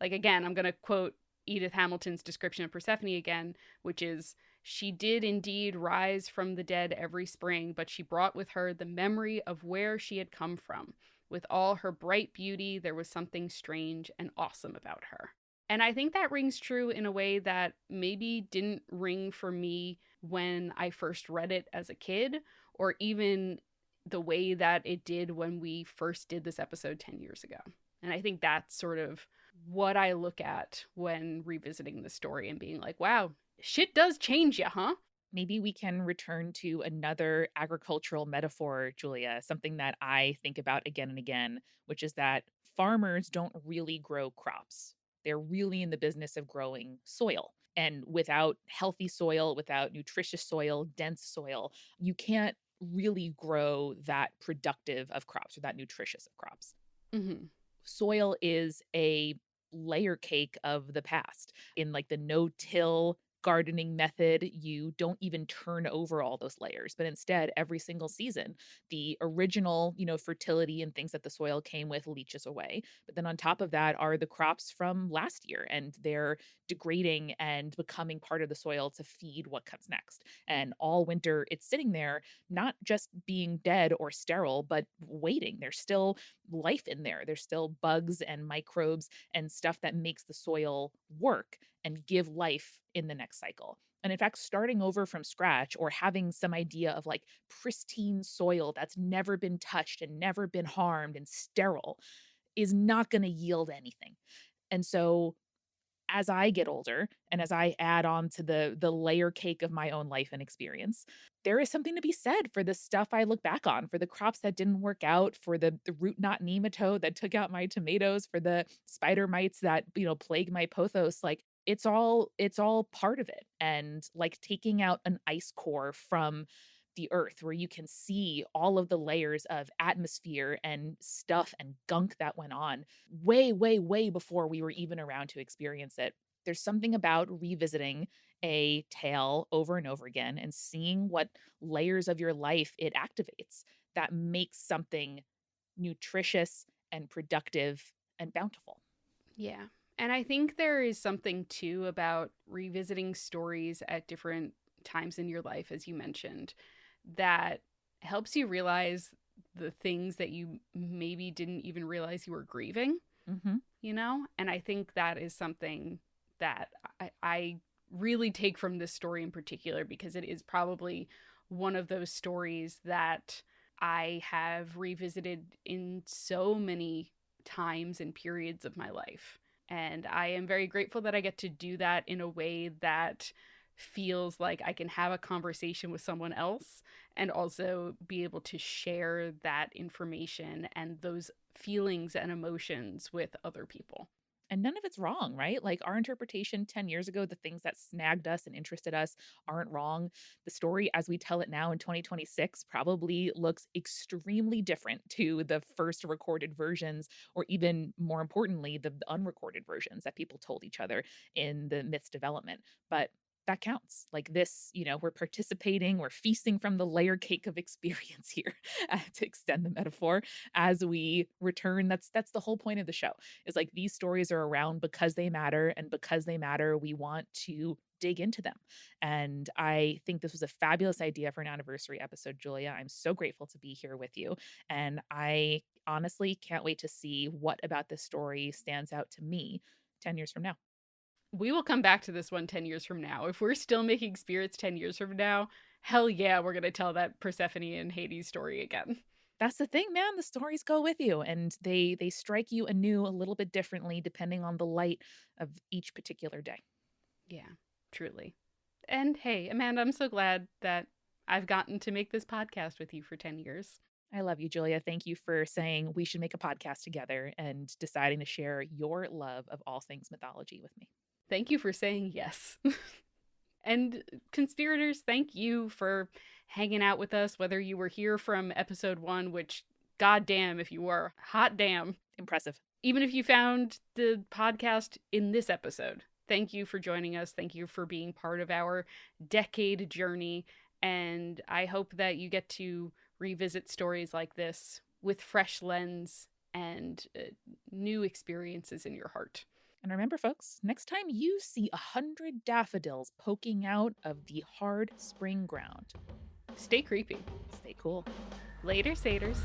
Like, again, I'm going to quote Edith Hamilton's description of Persephone again, which is, "She did indeed rise from the dead every spring, but she brought with her the memory of where she had come from. With all her bright beauty, there was something strange and awesome about her." And I think that rings true in a way that maybe didn't ring for me when I first read it as a kid, or even the way that it did when we first did this episode 10 years ago. And I think that's sort of what I look at when revisiting the story and being like, wow, shit does change you, huh? Maybe we can return to another agricultural metaphor, Julia, something that I think about again and again, which is that farmers don't really grow crops. They're really in the business of growing soil. And without healthy soil, without nutritious soil, dense soil, you can't really grow that productive of crops or that nutritious of crops. Mm-hmm. Soil is a layer cake of the past. In like the no-till gardening method, you don't even turn over all those layers, but instead every single season, the original, fertility and things that the soil came with leaches away. But then on top of that are the crops from last year, and they're degrading and becoming part of the soil to feed what comes next. And all winter it's sitting there, not just being dead or sterile, but waiting. There's still life in there. There's still bugs and microbes and stuff that makes the soil work and give life in the next cycle. And in fact, starting over from scratch or having some idea of like pristine soil that's never been touched and never been harmed and sterile is not going to yield anything. And so as I get older and as I add on to the layer cake of my own life and experience, there is something to be said for the stuff I look back on, for the crops that didn't work out, for the root knot nematode that took out my tomatoes, for the spider mites that, plague my pothos. Like it's all part of it. And like taking out an ice core from the earth where you can see all of the layers of atmosphere and stuff and gunk that went on way, way, way before we were even around to experience it. There's something about revisiting a tale over and over again and seeing what layers of your life it activates that makes something nutritious and productive and bountiful. Yeah. And I think there is something too about revisiting stories at different times in your life, as you mentioned, that helps you realize the things that you maybe didn't even realize you were grieving, Mm-hmm. And I think that is something that I really take from this story in particular, because it is probably one of those stories that I have revisited in so many times and periods of my life. And I am very grateful that I get to do that in a way that feels like I can have a conversation with someone else and also be able to share that information and those feelings and emotions with other people. And none of it's wrong, right? Like our interpretation 10 years ago, the things that snagged us and interested us aren't wrong. The story as we tell it now in 2026 probably looks extremely different to the first recorded versions, or even more importantly, the unrecorded versions that people told each other in the myth's development. But that counts. Like this, we're participating, we're feasting from the layer cake of experience here, to extend the metaphor as we return. That's the whole point of the show, is like these stories are around because they matter, and because they matter we want to dig into them. And I think this was a fabulous idea for an anniversary episode, Julia. I'm so grateful to be here with you, and I honestly can't wait to see what about this story stands out to me 10 years from now. We will come back to this one 10 years from now. If we're still making spirits 10 years from now, hell yeah, we're going to tell that Persephone and Hades story again. That's the thing, man. The stories go with you and they strike you anew a little bit differently depending on the light of each particular day. Yeah, truly. And hey, Amanda, I'm so glad that I've gotten to make this podcast with you for 10 years. I love you, Julia. Thank you for saying we should make a podcast together and deciding to share your love of all things mythology with me. Thank you for saying yes. And conspirators, thank you for hanging out with us, whether you were here from episode 1, which, goddamn, if you were, hot damn. Impressive. Even if you found the podcast in this episode, thank you for joining us. Thank you for being part of our decade journey. And I hope that you get to revisit stories like this with fresh lens and new experiences in your heart. And remember, folks, next time you see 100 daffodils poking out of the hard spring ground, stay creepy. Stay cool. Later, satyrs.